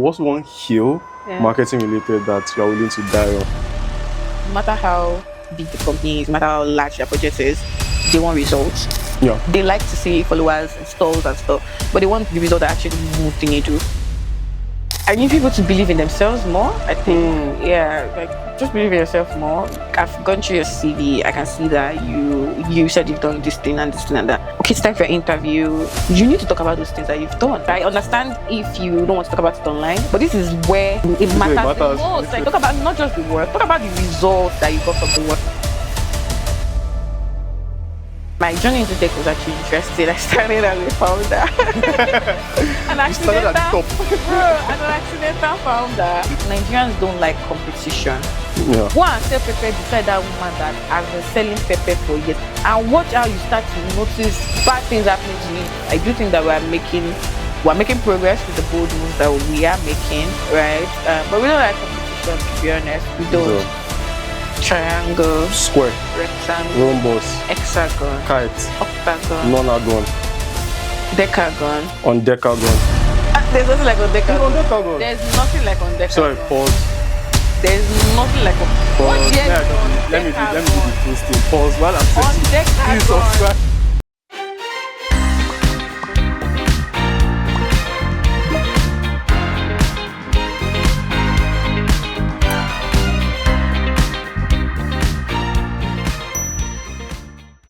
what's one hill, marketing related, that you're willing to die on? No matter how big the company is, no matter how large their budget is, they want results. Yeah. They like to see followers, installs and stuff, but they want the result that actually move the needle. I need people to believe in themselves more, I think. Yeah, like just believe in yourself more. I've gone through your CV. I can see that you said you've done this thing and this thing and that. Okay, it's time for your interview. You need to talk about those things that you've done. I understand if you don't want to talk about it online, but this is where it matters the most. Like, talk about not just the work, talk about the results that you got from the work. My journey into tech was actually interesting. I started as a founder. An accidental founder. Nigerians don't like competition. Yeah. Go and sell pepper beside that woman that has been selling pepper for years, and watch how you start to notice bad things happening to you. I do think that we're making progress with the bold moves that we are making, right? But we don't like competition, to be honest. We don't. Yeah. Triangle, square, rectangle, rhombus, hexagon, kite, octagon, nonagon, decagon, undecagon. There's nothing like undecagon. Undecagon. There's nothing like undecagon. Sorry, pause. There's nothing like pause. Let me do the posting. Pause while I'm saying. Undecagon. Please subscribe.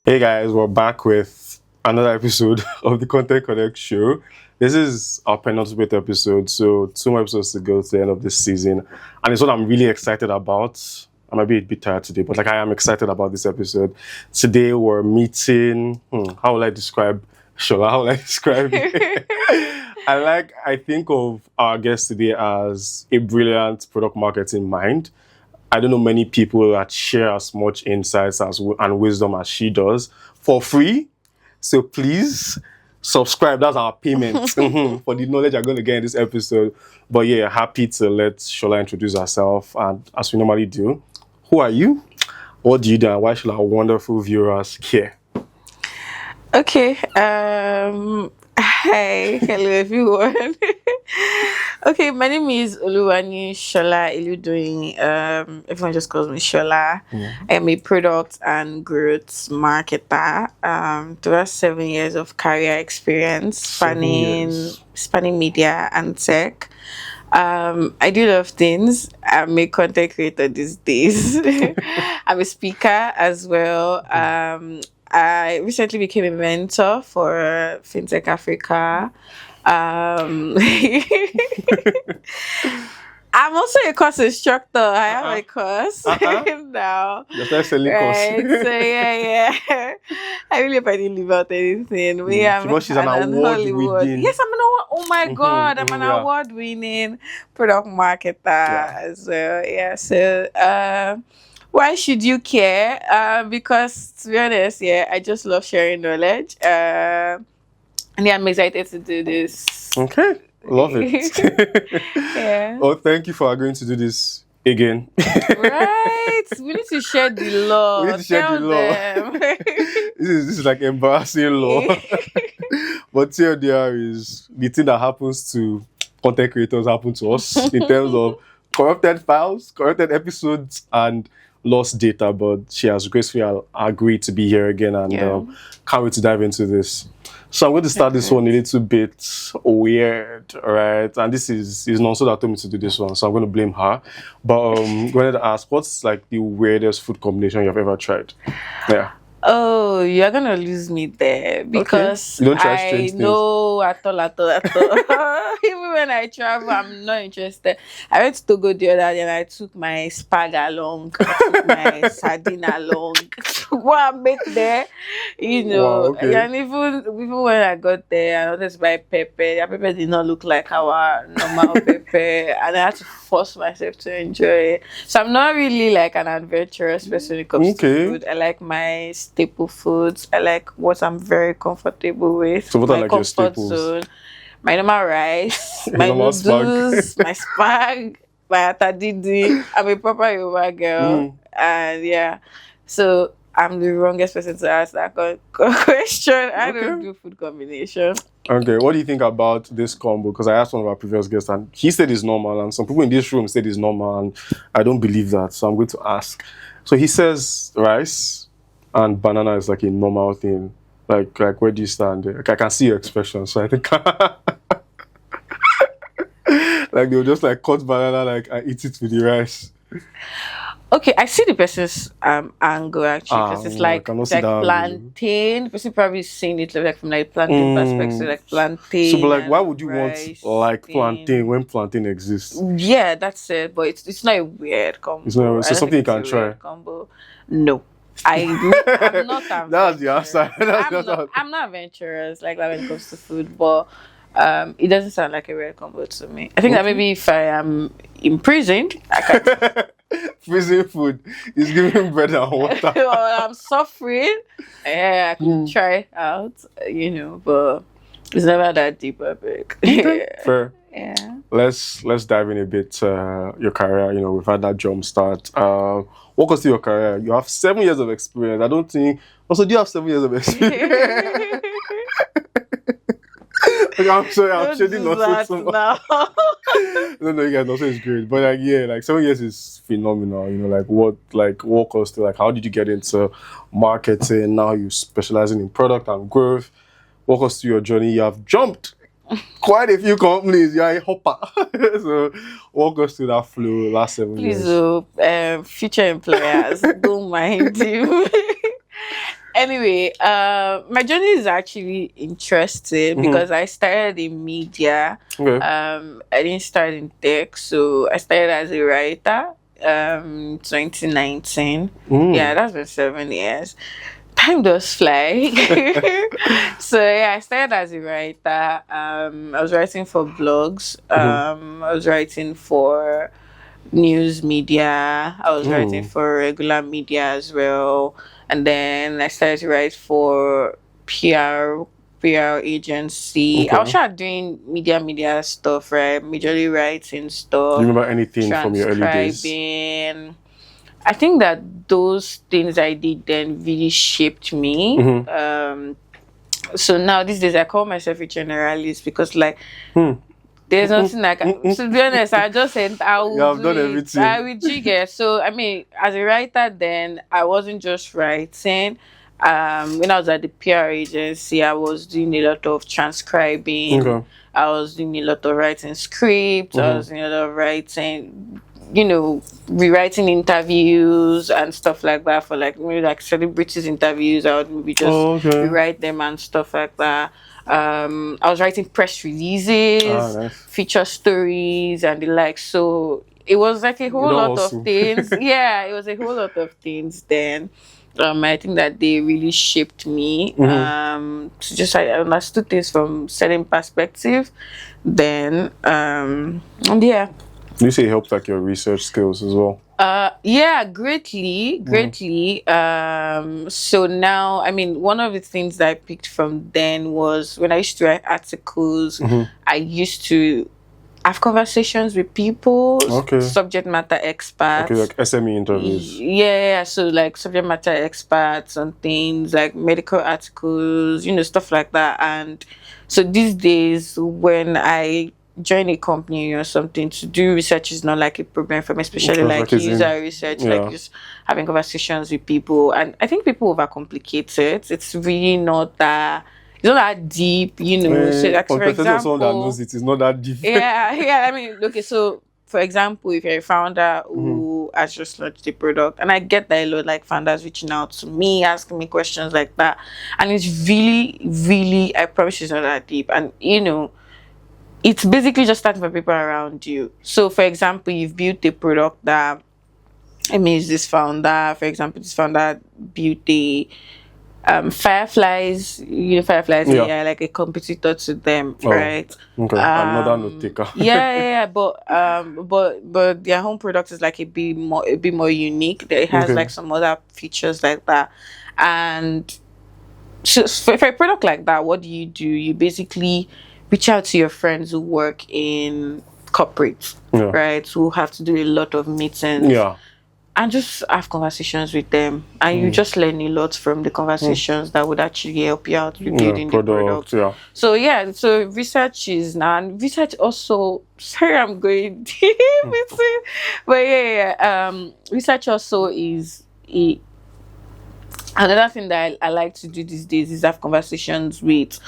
Hey guys, we're back with another episode of the Content Connect show. This is our penultimate episode, so 2 more episodes to go to the end of this season. And it's what I'm really excited about. I might be a bit tired today, but I am excited about this episode. Today we're meeting, how will I describe Sola? How will I describe it? I think of our guest today as a brilliant product marketing mind. I don't know many people that share as much insights and wisdom as she does for free. So please subscribe. That's our payment for the knowledge you're going to get in this episode. But yeah, happy to let Sola introduce herself. And as we normally do, who are you? What do you do? And why should our wonderful viewers care? Okay. Hi. Hello, everyone. Okay, my name is Oluwanisola. Everyone just calls me Sola. I am a product and growth marketer. Throughout 7 years of career experience spanning media and tech. I do a lot of things. I'm a content creator these days. I'm a speaker as well. I recently became a mentor for FinTech Africa. I'm also a course instructor. I have a course now. You're selling course. So yeah. I really hope I didn't leave out anything. She's an award-winning. Yes, I'm an award. Oh my God, I'm an award-winning product marketer as well. Yeah. So why should you care? Because to be honest, I just love sharing knowledge. And I'm excited to do this. Okay, love it. Yeah. Oh, thank you for agreeing to do this again. Right. We need to share the law. We need to share the law. This is like embarrassing law. But TLDR is the thing that happens to content creators happen to us in terms of corrupted files, corrupted episodes, and lost data. But she has gracefully agreed to be here again, and can't wait to dive into this. So I'm going to start this one a little bit weird, right? And this is Nonso that told me to do this one, so I'm going to blame her. But I'm going to ask, what's like the weirdest food combination you've ever tried? Yeah. Oh, you're gonna lose me there because you don't try strange know at all. Even when I travel, I'm not interested. I went to Togo the other day and I took my spag along, I took my sardine along to go and make there, Wow, okay. And even when I got there, I wanted to buy pepper. The pepper did not look like our normal pepper, and I had to force myself to enjoy it. So I'm not really like an adventurous person when it comes to food. I like my staple foods. I like what I'm very comfortable with. So what are like your staples? Zone. My normal rice, my normal noodles, my spag, my atadidi. I'm a proper Yoruba girl, and so I'm the wrongest person to ask that question. I don't Okay. do food combination. Okay, what do you think about this combo? Because I asked one of our previous guests and he said it's normal, and some people in this room said it's normal, and I don't believe that. So I'm going to ask. So he says rice and banana is like a normal thing. Like where do you stand there? Like, I can see your expression, so I think like they'll just like cut banana like and eat it with the rice. Okay, I see the person's angle actually because it's I like cannot it's see like that angle. plantain. The person probably seeing it like from like plantain perspective, like So, but plantain like, why and would you want rice like plantain thing. when plantain exists? Yeah, that's it. But it's not a weird It's not combo. I so don't think something you it's can a try. weird combo. No. I'm not That's the answer. adventurous. I'm not adventurous like that when it comes to food, but it doesn't sound like a weird combo to me. I think that maybe if I am imprisoned, I can Freezing food is giving bread and water. or I'm suffering, yeah, I could try out, but it's never that deep or big. Fair. Yeah. Let's dive in a bit. Your career. We've had that jump start. Walk us through your career. You have 7 years of experience. I don't think. Also, do you have 7 years of experience? Like, I'm sorry, I'm Don't shedding do nonsense. that now. No, you guys also is great. But like, yeah, like 7 years is phenomenal. Walk us through, like, how did you get into marketing? Now you specializing in product and growth. Walk us through your journey. You have jumped quite a few companies. You're a hopper. So walk us through that flow last 7 Please, years. future employers, don't mind you. Anyway, my journey is actually interesting because I started in media. Okay. I didn't start in tech, so I started as a writer. 2019. Yeah, that's been 7 years. Time does fly. So yeah, I started as a writer. I was writing for blogs. I was writing for news media. I was writing for regular media as well. And then I started to write for PR agency. I was trying doing media stuff, right? Majorly writing stuff. Do you remember anything from your early days? Transcribing. I think that those things I did then really shaped me. So now these days I call myself a generalist because like there's nothing like to be honest, I just said I will You have done everything. I will jigger. So I mean, as a writer then I wasn't just writing. When I was at the PR agency, I was doing a lot of transcribing. Okay. I was doing a lot of writing scripts. I was doing a lot of writing, rewriting interviews and stuff like that for like maybe like celebrities interviews. I would maybe just rewrite them and stuff like that. I was writing press releases, Nice. feature stories, and the like. So it was like a whole lot of things. Yeah, it was a whole lot of things then. I think that they really shaped me. I understood things from certain perspective. Then, and yeah. Do you say it helped like your research skills as well? Yeah, greatly. So now, I mean, one of the things that I picked from then was when I used to write articles, I used to have conversations with people, subject matter experts. Okay, like SME interviews. Yeah, so like subject matter experts on things like medical articles, stuff like that. And so these days when I join a company or something, to do research is not like a problem for me, especially like user research, like just having conversations with people. And I think people overcomplicate it. It's really not that. It's not that deep, So, like, for example, someone that knows it's not that deep. yeah. I mean, okay. So, for example, if you're a founder who has just launched a product, and I get that a lot, like founders reaching out to me, asking me questions like that, and it's really, really, I promise you, it's not that deep, and it's basically just starting from people around you. So, for example, you've built a product that, this founder, for example, this founder built a Fireflies, Fireflies are like a competitor to them, right? Okay, another note taker. but their home product is like a bit more unique. It has like some other features like that, and so for a product like that, what do? You basically reach out to your friends who work in corporate, right? Who have to do a lot of meetings. Yeah. and just have conversations with them, and you just learn a lot from the conversations that would actually help you out with building the product. Yeah. So yeah, so research is now, and research also, sorry I'm going deep into it, but research also is another thing that I like to do these days is have conversations with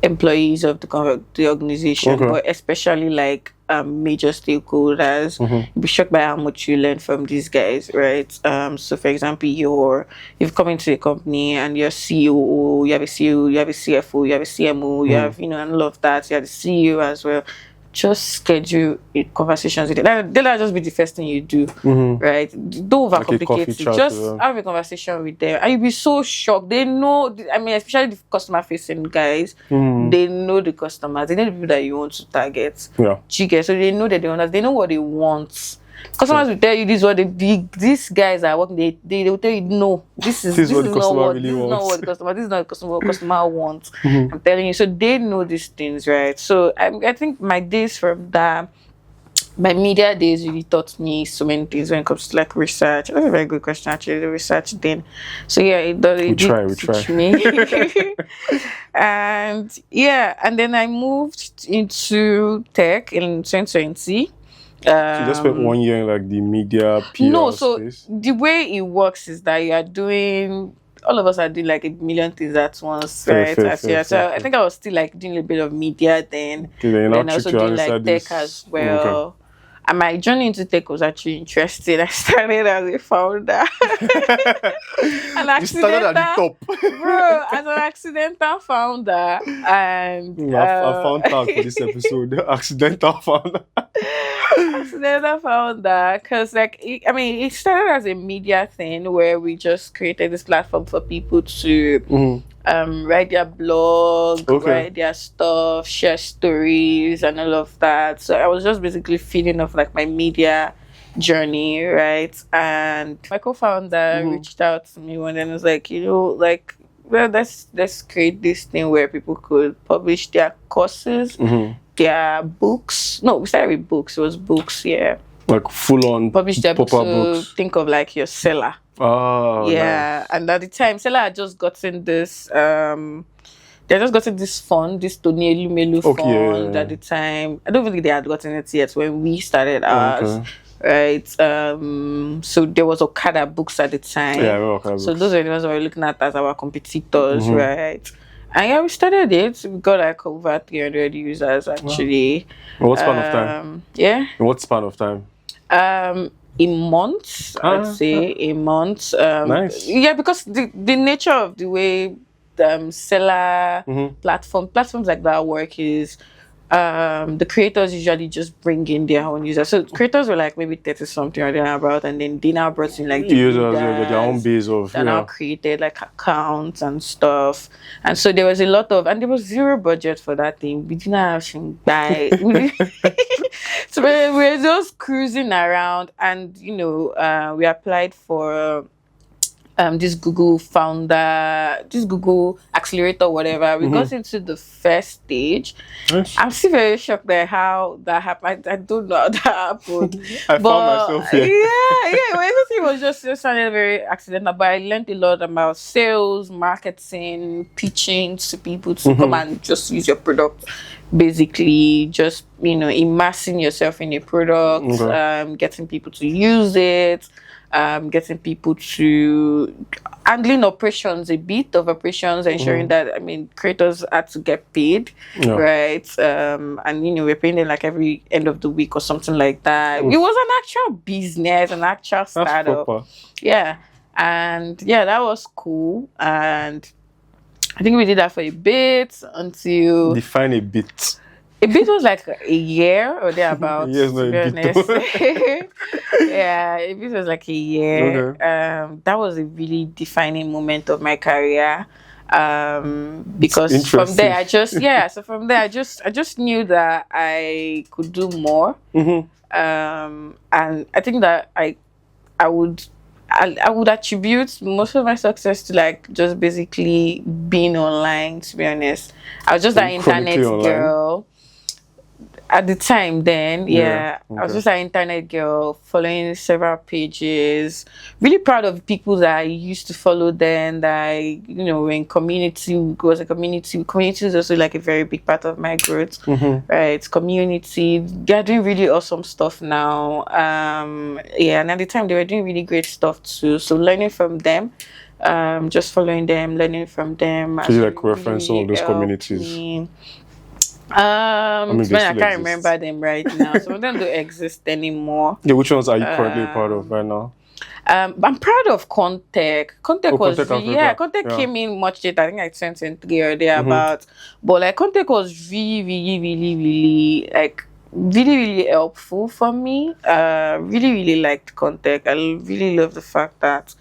employees of the organization, but especially like major stakeholders. You'll be shocked by how much you learn from these guys, right? So for example, you've come into a company and you're CEO, you have a CEO, you have a CFO, you have a CMO, you have, and all of that. You have the CEO as well. Just schedule conversations with them. They'll just be the first thing you do, right? Don't overcomplicate it. Just have a conversation with them, and you'll be so shocked. They know. I mean, especially the customer-facing guys. They know the customers. They know the people that you want to target. Yeah. So they know that they know what they want. Customers will tell you this is what these guys are working. They will tell you no. This is not what the customer wants. I'm telling you. So they know these things, right? So I think my days from that, my media days really taught me so many things when it comes to like research. That's a very good question actually. The research then. So yeah, it did teach me. and then I moved into tech in 2020. So you just spent 1 year in like the media PR space? The way it works is that you are doing, all of us are doing like a million things at once, right? I think I was still like doing a bit of media then. Then I also doing like tech as well. And my journey into tech was actually interesting. I started as a founder. You started at the top. Bro, as an accidental founder. And I found out for this episode. Accidental founder. Accidental founder. Because it started as a media thing where we just created this platform for people to write their blog, write their stuff, share stories and all of that. So I was just basically feeding off like my media journey, right? And my co-founder reached out to me one day and was like, let's create this thing where people could publish their courses, their books. No, we started with books. It was books, yeah. Like full on publish their books. So think of like your seller. Oh, yeah, nice. And at the time, Sola had just gotten this. They had just gotten this fund, this Tony Elumelu fund. At the time, I don't think they had gotten it yet when we started ours. Right. So there was Okada books at the time. Yeah, Okada books. So those are the ones we were looking at as our competitors, right? And yeah, we started it. We got like over 300 users actually. In what span of time? Yeah. In what span of time? A month, I'd say a month. Nice. Yeah, because the nature of the way seller platforms like that work is the creators usually just bring in their own users. So creators were like maybe 30 something or about, and then they now brought in like the users, their own base of now created like accounts and stuff. And so there was a lot of, and there was zero budget for that thing. We didn't have buy. So we were just cruising around, and we applied for this Google accelerator, whatever. We got into the first stage. Yes. I'm still very shocked at how that happened. I don't know how that happened. I found myself here. Yeah. Well, everything was just sounded very accidental, but I learned a lot about sales, marketing, pitching to people to come and just use your product. Basically, just immersing yourself in a product, getting people to use it. Getting people to handling operations, a bit of operations, ensuring that creators had to get paid, right? And we're paying them like every end of the week or something like that. It was an actual business, an actual startup. Yeah, and that was cool. And I think we did that for a bit until define a bit. A bit was like a year or thereabouts. Yes, no, to be honest. Yeah, a bit was like a year. Okay. That was a really defining moment of my career. Because from there I just knew that I could do more. And I think that I would attribute most of my success to like just basically being online, to be honest. I was just that internet girl. At the time then, Yeah. I was Okay. just an internet girl following several pages. Really proud of people that I used to follow then, that I, were in community, was a community. Community is also like a very big part of my growth. Right. Community. They're doing really awesome stuff now. Yeah, and at the time they were doing really great stuff too. So learning from them, just following them, learning from them So you has like really, reference some of really those helped communities? me. I mean, they Man, I still can't exist. remember them right now. Some of them don't exist anymore. Yeah, which ones are you currently part of right now? I'm proud of Contech. Contech Oh, was Contact really, yeah, Africa. Contech Yeah. came in much later. I think like 2023 or thereabout. But like Contech was really, really, really, really like really, really helpful for me. Really, really liked Contech. I really love the fact that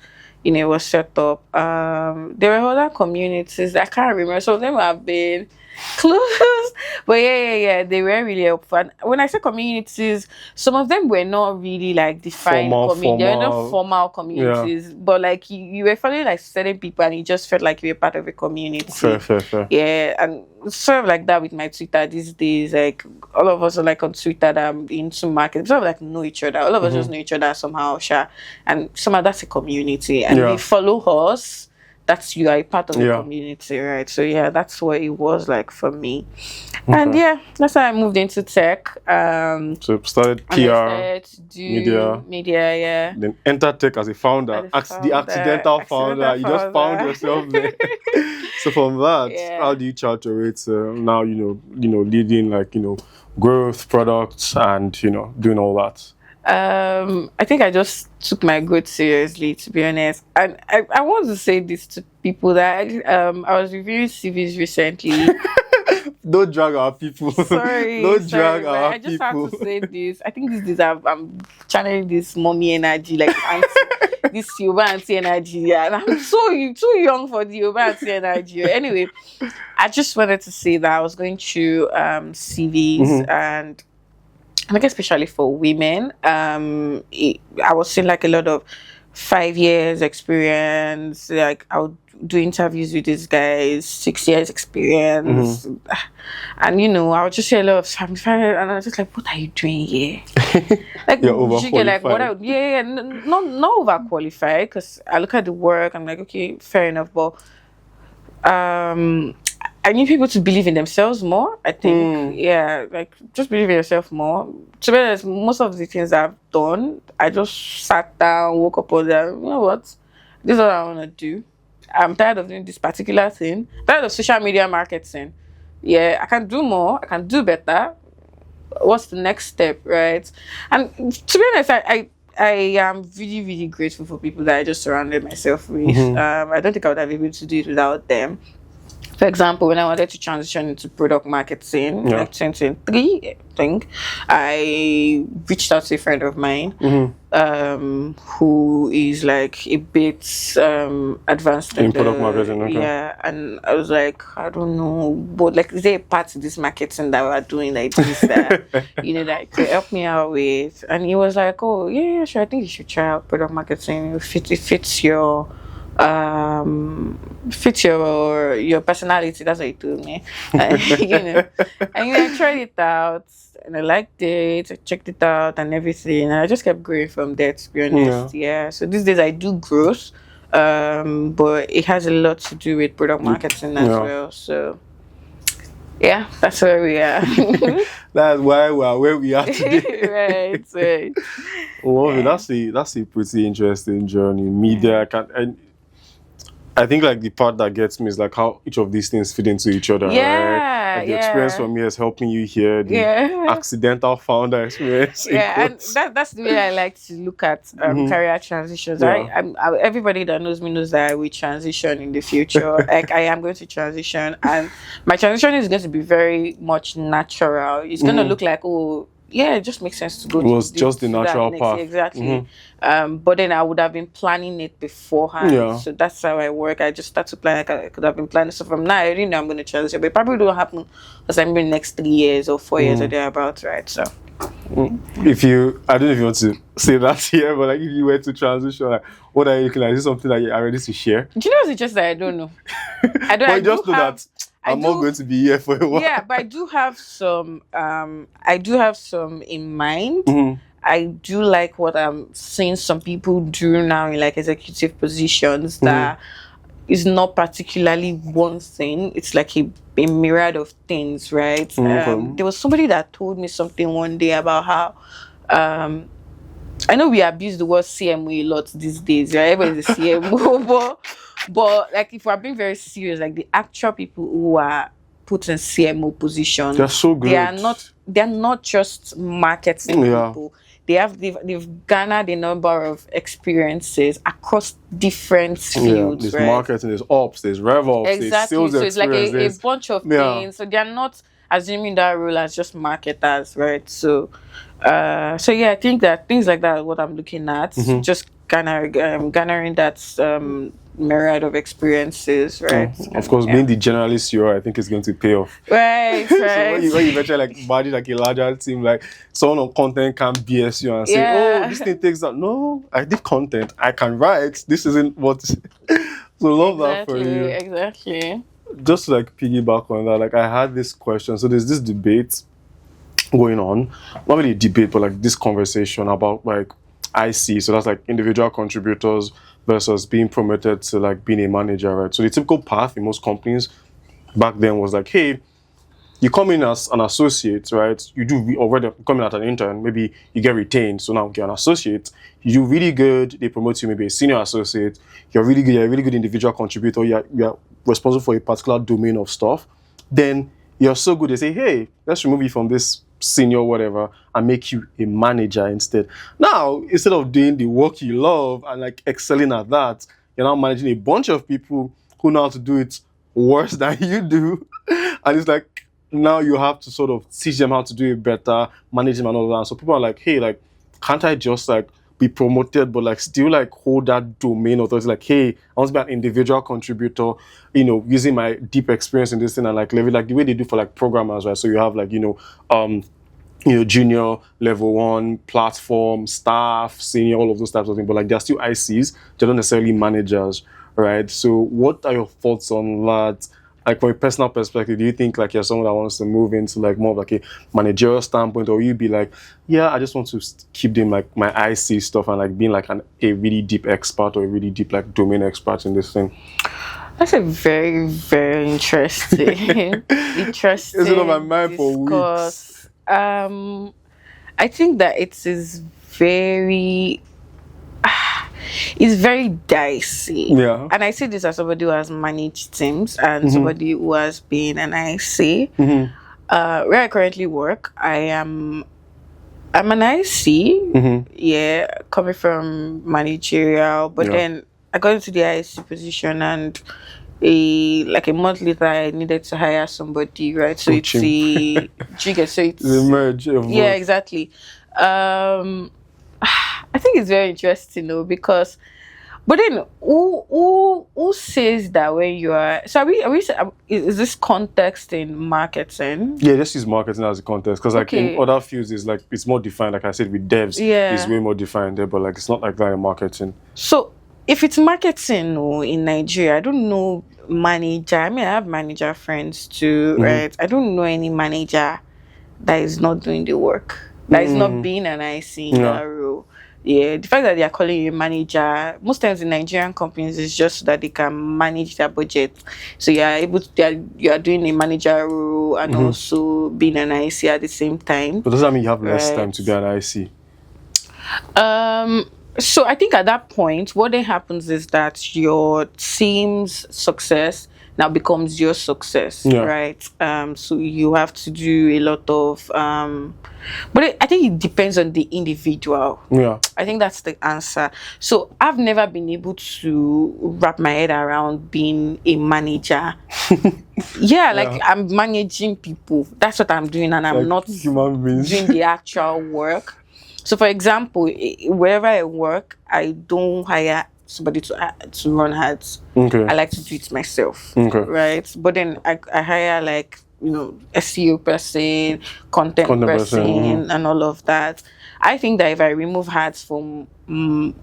it was set up. There were other communities I can't remember. Some of them have been close, but yeah, they were really helpful. And when I say communities, some of them were not really like defined community. They were not formal communities, but like you were following like certain people, and you just felt like you were part of a community. Fair. Yeah, and sort of like that with my Twitter these days. Like all of us are like on Twitter that I'm into marketing. Sort of like know each other. All of us just know each other somehow, sure. And somehow that's a community, and we follow us. That's you are a part of the community, right? So yeah, that's what it was like for me. And yeah, that's how I moved into tech. So started PR, started to do media, yeah. Then entered tech as a founder, the accidental founder. You just found yourself there. So from that, how do you charter it? Now leading like growth, products, and doing all that. I think I just took my growth seriously, to be honest. And I want to say this to people that I was reviewing CVs recently. Don't drag our people. Sorry. Don't drag our people. I just have to say this. I think this is I'm channeling this mommy energy, like this Yoruba auntie energy. Yeah, and I'm too young for the Yoruba auntie energy. Anyway, I just wanted to say that I was going through CVs and I think especially for women, I was seeing like a lot of 5 years experience. Like I would do interviews with these guys, 6 years experience, and I would just say a lot of and I was just like, what are you doing here? Like you're overqualified. Like what? Not overqualified, because I look at the work. I'm like, okay, fair enough, but I need people to believe in themselves more. I think, like just believe in yourself more. To be honest, most of the things I've done, I just sat down, woke up on that. You know what? This is what I want to do. I'm tired of doing this particular thing. I'm tired of social media marketing. Yeah, I can do more. I can do better. What's the next step, right? And to be honest, I am really, really grateful for people that I just surrounded myself with. I don't think I would have been able to do it without them. For example, when I wanted to transition into product marketing, like 2023, I think, I reached out to a friend of mine who is like a bit advanced in product marketing. Okay. Yeah, and I was like, I don't know, but like, is there a part of this marketing that we're doing like this that that could help me out with? And he was like, oh yeah, sure, I think you should try out product marketing. It fits your your personality. That's what he told me. And I tried it out and I liked it. I checked it out and everything, and I just kept growing from there, to be honest. So these days I do growth, but it has a lot to do with product marketing as well. So yeah, that's where we are. That's why we are where we are today. right. Well, that's a pretty interesting journey. Media I think like the part that gets me is like how each of these things fit into each other. Right? Like the experience from me is helping you here. The accidental founder experience. And that's the way I like to look at career transitions. Everybody that knows me knows that I will transition in the future. Like I am going to transition, and my transition is going to be very much natural. It's going to look like, oh, yeah, it just makes sense to go. It was just the natural path. Exactly. But then I would have been planning it beforehand. So that's how I work. I just start to plan. Like I could have been planning. So from now, I already know I'm going to transition. But it probably don't happen because I'm in the next 3 years or 4 years or thereabouts, right? So. I don't know if you want to say that here, but like if you were to transition, like what are you looking like? Is this something that you are ready to share? Do you know what's just that I don't know? I just know that I'm not going to be here for a while. Yeah, but I do have some. I do have some in mind. Mhm. I do like what I'm seeing some people do now in like executive positions that is not particularly one thing. It's like a myriad of things, right? Okay. There was somebody that told me something one day about how I know we abuse the word CMO a lot these days. Yeah, everybody's a CMO, but like if we're being very serious, like the actual people who are put in CMO positions, They're so good. They're not just marketing people. They've garnered a number of experiences across different fields. There's right? marketing, there's ops, there's rev ops, there's Exactly. sales So it's like experience. a bunch of things. So they're not assuming that role as just marketers, right? So so yeah, I think that things like that are what I'm looking at. Just garnering that myriad of experiences, right? Of course, being the generalist you are, I think is going to pay off. Right, So right. when you eventually like manage like a larger team, like someone on content can BS you and say, "Oh, this thing takes that." No, I did content. I can write. This isn't what. So love that for you. Exactly. Just to like piggyback on that, like I had this question. So there's this debate going on, not really a debate, but like this conversation about like IC. So that's like individual contributors versus being promoted to like being a manager, right? So the typical path in most companies back then was like, hey, you come in as an associate, right? You do already come in as an intern, maybe you get retained, so now you're an associate. You do really good, they promote you maybe a senior associate. You're really good, you're a really good individual contributor. You're responsible for a particular domain of stuff. Then you're so good, they say, hey, let's remove you from this senior whatever and make you a manager instead. Now, instead of doing the work you love and like excelling at that, you're now managing a bunch of people who know how to do it worse than you do. And it's like, now you have to sort of teach them how to do it better, manage them and all that. So people are like, hey, like, can't I just like be promoted, but like still like hold that domain authority? Like, hey, I want to be an individual contributor, you know, using my deep experience in this thing and like level, like the way they do for like programmers, right? So you have like, junior, level 1, platform, staff, senior, all of those types of things. But like they're still ICs, they're not necessarily managers, right? So what are your thoughts on that? Like from a personal perspective, do you think like you're someone that wants to move into like more of like a managerial standpoint, or you be like, yeah, I just want to keep doing like my IC stuff and like being like a really deep expert or a really deep like domain expert in this thing? That's a very, very interesting, interesting. It's on my mind for weeks. I think that it is very. It's very dicey. Yeah. And I say this as somebody who has managed teams and somebody who has been an IC. Where I currently work, I'm an IC. Yeah, coming from managerial, but then I got into the IC position and a month later I needed to hire somebody, right? So it's a jigger. So it's the merge of both. Yeah, exactly. I think it's very interesting though, because but then who says that when you are, so are we is this context in marketing? Yeah, just use marketing as a context, because like in other fields is like it's more defined. Like I said, with devs, it's way more defined there, but like it's not like that in marketing. So if it's marketing in Nigeria, I don't know manager. I mean, I have manager friends too, right? I don't know any manager that is not doing the work, that is not being an IC in that role. Yeah, the fact that they are calling you a manager, most times in Nigerian companies, is just so that they can manage their budget. So you are able to, you are doing a manager role and also being an IC at the same time. But does that mean you have less time to be an IC? So I think at that point, what then happens is that your team's success now becomes your success, right? So you have to do a lot of, but I think it depends on the individual. Yeah, I think that's the answer. So I've never been able to wrap my head around being a manager. I'm managing people. That's what I'm doing, and I'm like not human beings doing the actual work. So, for example, wherever I work, I don't hire somebody to run ads. I like to do it myself, right? But then I hire like SEO person, content person, and all of that. I think that if I remove ads from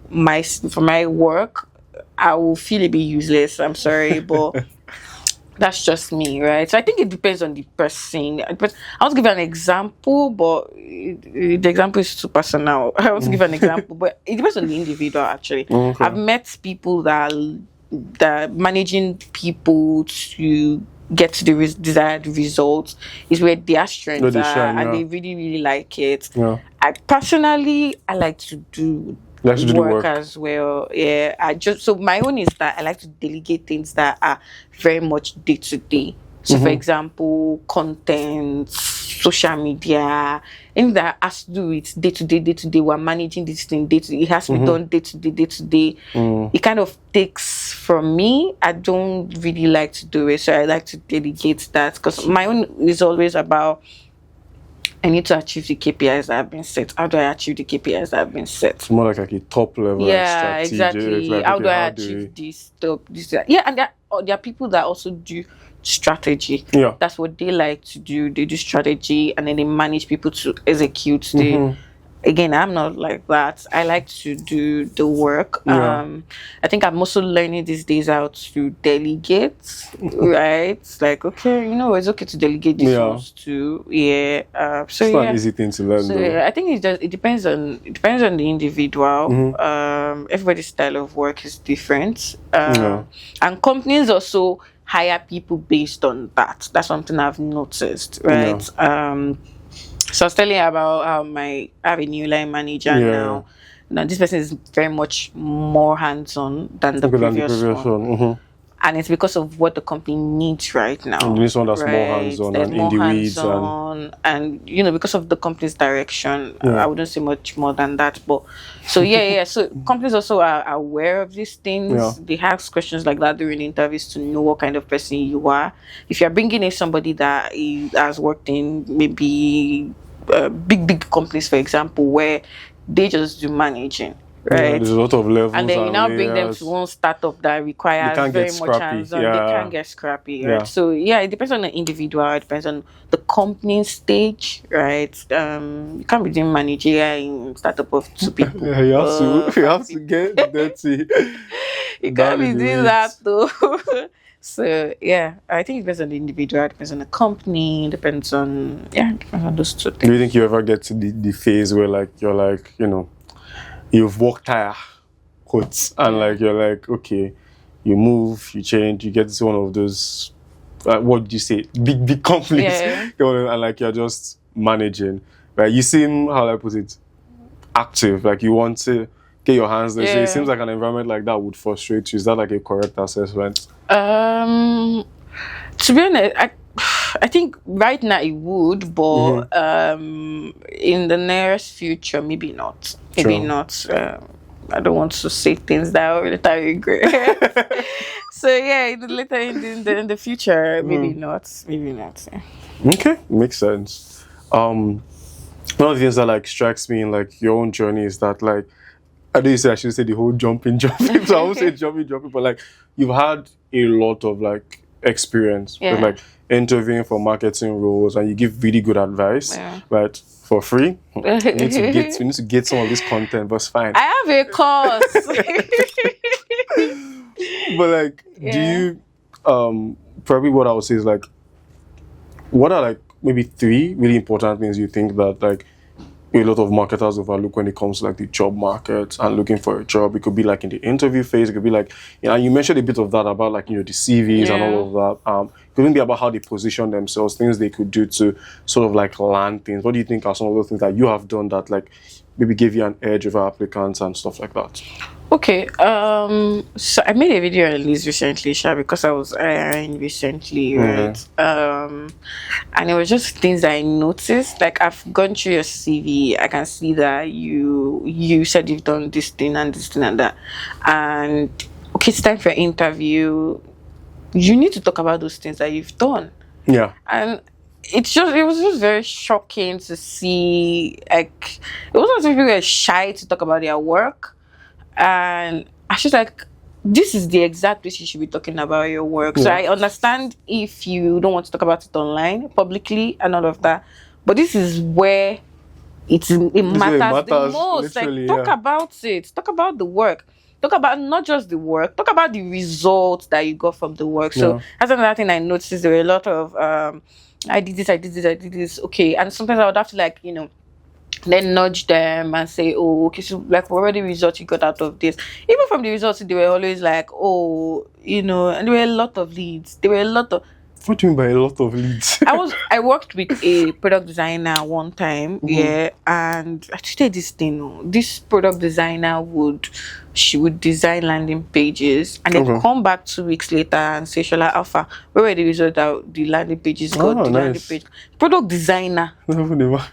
my work, I will feel a bit useless. I'm sorry, but That's just me, right? So I think it depends on the person. But I want to give an example, but the example is too personal. I want to give an example, but it depends on the individual. Actually, I've Okay. met people that managing people to get to the desired results is where their No, strengths they are, shine. and Yeah. they really really like it. Yeah. I personally, I like to do You actually do the work work. as well. Yeah, I just so my own is that I like to delegate things that are very much day to day. So, for example, content, social media, anything that has to do with day to day, day to day. We're managing this thing day to day. It has to be done day to day, day to day. It kind of takes from me. I don't really like to do it, so I like to delegate that because my own is always about I need to achieve the KPIs that have been set. How do I achieve the KPIs that have been set? It's more like a top level, like Yeah, strategic. exactly. Like, How okay, do I how do we? achieve this stuff? This, that? Yeah, and there are people that also do strategy. Yeah. That's what they like to do. They do strategy and then they manage people to execute the. Again, I'm not like that. I like to do the work. Yeah. I think I'm also learning these days how to delegate. Right? It's like okay, it's okay to delegate these Yeah. ones too. Yeah. So It's not yeah. an easy thing to learn, So though. yeah, I think it depends on the individual. Everybody's style of work is different. Yeah. And companies also hire people based on that. That's something I've noticed, right? So I was telling you about how I have a new line manager Yeah. now. Now this person is very much more hands-on than the Okay, than the previous previous one. one. And it's because of what the company needs right now. And this one that's more right? hands-on There's and in more the weeds and hands-on, and because of the company's direction, Yeah. I wouldn't say much more than that. But so yeah. So companies also are aware of these things. Yeah. They ask questions like that during interviews to know what kind of person you are. If you're bringing in somebody that has worked in maybe big companies, for example, where they just do managing. Yeah, Right, there's a lot of levels and then you and now bring them layers. to one startup that requires can't very get much scrappy, hands-on. yeah. They can't get scrappy, right? Yeah. So yeah, it depends on the individual. It depends on the company stage, right? You can't be doing managerial in startup of 2 people. Yeah, you have to 5 get dirty. You can't be Down in the doing weeds. that though. So yeah, I think it depends on the individual. It depends on the company. It depends on those 2 Do things. you think you ever get to the phase where like you're like, you've walked tire quotes and like you're like, okay, you move, you change, you get to one of those what did you say? Big companies. Yeah. And like you're just managing. Right? You seem, how do I put it, active. Like you want to get your hands there. So Yeah. it seems like an environment like that would frustrate you. Is that like a correct assessment? To be honest, I think right now it would, but in the nearest future, maybe not. Maybe Sure. not. I don't want to say things that I will later regret. So yeah, later in the future, maybe not. Maybe not. Yeah. Okay, makes sense. One of the things that like strikes me in like your own journey is that like I know you say I should say the whole jumping, so I won't say jumping, but like you've had a lot of like experience with Yeah. like interviewing for marketing roles and you give really good advice, Yeah. right? For free. We need to get some of this content, but it's fine. I have a course. But like do Yeah. you probably what I would say is like what are like maybe 3 really important things you think that like a lot of marketers overlook when it comes to like the job market and looking for a job? It could be like in the interview phase, it could be like you mentioned a bit of that about like the CVs and all of that. It could even be about how they position themselves, things they could do to sort of like land things. What do you think are some of those things that you have done that like maybe give you an edge over applicants and stuff like that? Okay, so I made a video on this recently, Sha, because I was hiring recently, right? And it was just things that I noticed. Like I've gone through your CV, I can see that you said you've done this thing and this thing and that, and okay, it's time for an interview. You need to talk about those things that you've done, Yeah. and it was just very shocking to see. Like it wasn't as if people were shy to talk about their work. And I was just like, this is the exact place you should be talking about your work. So I understand if you don't want to talk about it online, publicly, and all of that. But this is where it matters the most. Like, literally, talk about it. Talk about the work. talk about not just the work, talk about the results that you got from the work. So Yeah. that's another thing I noticed. There were a lot of I did this, I did this, I did this. Okay, and sometimes I would have to like then nudge them and say, oh, okay, so like what were the results you got out of this? Even from the results, they were always like, oh, and there were a lot of leads. There were a lot of What do you mean by a lot of leads? I worked with a product designer one time, yeah, and I did this thing. This product designer she would design landing pages and then Okay. come back 2 weeks later and say, Shola Alpha, where were the results that the landing pages got? Oh, The landing nice. page product designer. Never.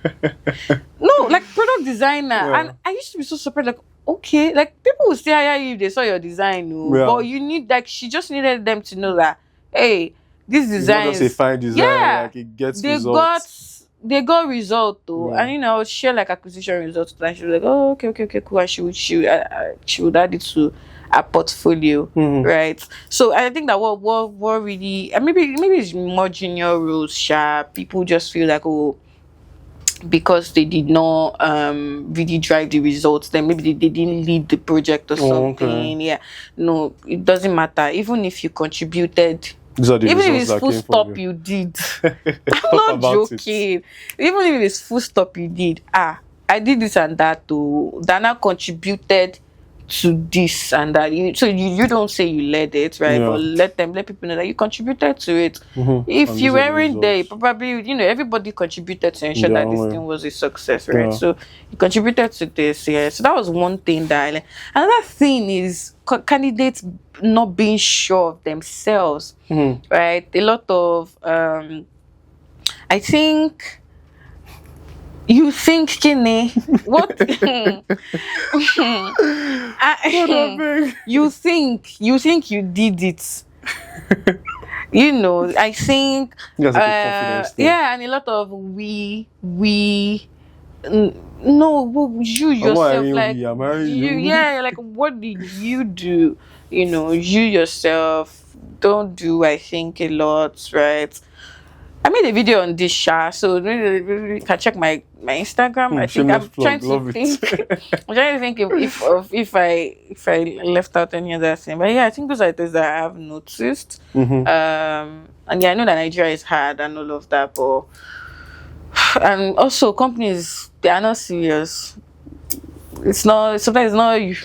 No, like product designer. Yeah. And I used to be so surprised, like, okay, like people will still hire you if they saw your design, Yeah. but you need like she just needed them to know that, hey, this It's design not just a fine design, yeah, like it gets they results. got result though. Yeah. And I would share like acquisition results, and she was like, oh, okay, cool. And she would add it to a portfolio, right? So I think that what really, and maybe it's more junior roles, people just feel like, oh, because they did not really drive the results, then maybe they didn't lead the project or something. Okay. Yeah, no, it doesn't matter. Even if you contributed, These are the even if results it's that full came stop from you did, Talk I'm not about it. joking. Even if it's full stop you did, I did this and that too. Dana contributed to this and that. You don't say you led it, right? Yeah. But let people know that you contributed to it. If And you these are the weren't there, results. probably everybody contributed to ensure Yeah, that this yeah. thing was a success, right? Yeah. So you contributed to this, yeah. So that was one thing that I learned. Another thing is candidates not being sure of themselves, right? A lot of I think you think Kine, what you think you did it. I think That's like a confidence thing. yeah, and a lot of no, you yourself, like I'm hiring you, you. yeah, like what did you do? You yourself don't do, I think, a lot, right? I made a video on this so maybe you can check my Instagram. I think Shameless I'm trying plug, to love think. it. I'm trying to think if I left out any other thing. But yeah, I think those are things that I have noticed. And yeah, I know that Nigeria is hard and all of that, but and also companies, they are not serious. It's not, sometimes it's not you.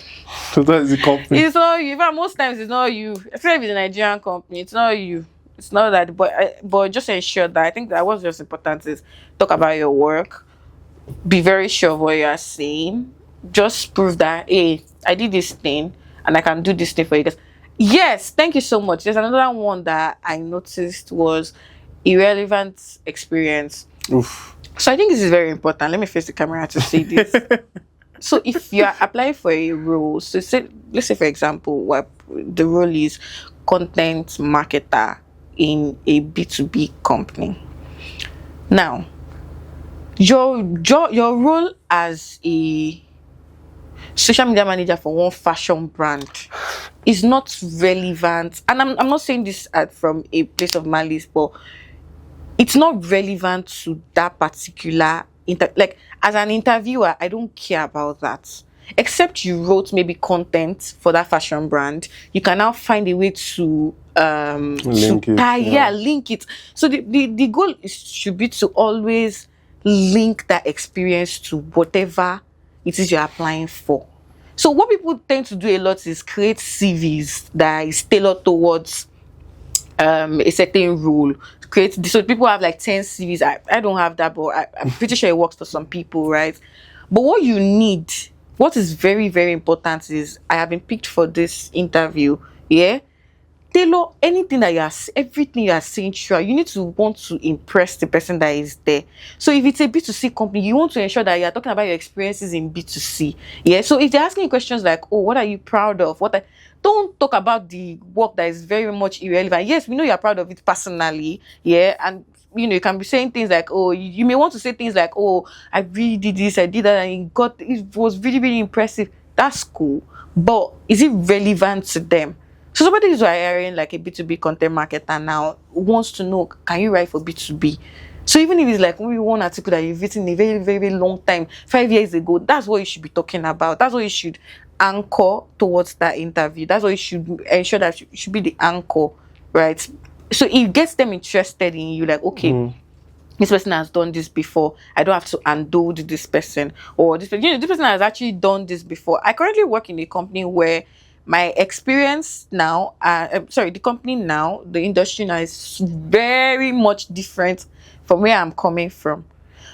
So that is the company. It's not you. In fact, most times it's not you. Especially if it's a Nigerian company, it's not you. It's not that, but just ensure that, I think that what's just important is talk about your work. Be very sure of what you are saying. Just prove that, hey, I did this thing and I can do this thing for you guys. Yes, thank you so much. There's another one that I noticed was irrelevant experience. Oof. So I think this is very important. Let me face the camera to say this. So if you are applying for a role, so let's say for example, what the role is content marketer in a B2B company. Now, your role as a social media manager for one fashion brand is not relevant. And I'm not saying this from a place of malice, but it's not relevant to that particular like as an interviewer, I don't care about that. Except you wrote maybe content for that fashion brand, you can now find a way to Link it, yeah. link it. So the goal should be to always link that experience to whatever it is you're applying for. So what people tend to do a lot is create CVs that is tailored towards a certain role. Create, so people have like 10 CVs. I don't have that, but I'm pretty sure it works for some people, right? But what you need, what is very, very important is, I have been picked for this interview, yeah? Tailor anything that everything you are saying throughout. You need to want to impress the person that is there. So if it's a B2C company, you want to ensure that you are talking about your experiences in B2C. Yeah. So if they're asking you questions like, oh, what are you proud of? Don't talk about the work that is very much irrelevant. Yes, we know you're proud of it personally. Yeah. And you can be saying things like, oh, you may want to say things like, oh, I really did this, I did that, and it was really, really impressive. That's cool. But is it relevant to them? So somebody who's hiring like a B2B content marketer now wants to know, can you write for B2B? So even if it's like maybe one article that you've written a very, very, very long time, 5 years ago, that's what you should be talking about. That's what you should anchor towards that interview. That's what you should ensure that you should be the anchor, right? So it gets them interested in you, like, okay, this person has done this before. I don't have to undo this person, or this this person has actually done this before. I currently work in a company where my experience now, the company now, the industry now is very much different from where I'm coming from.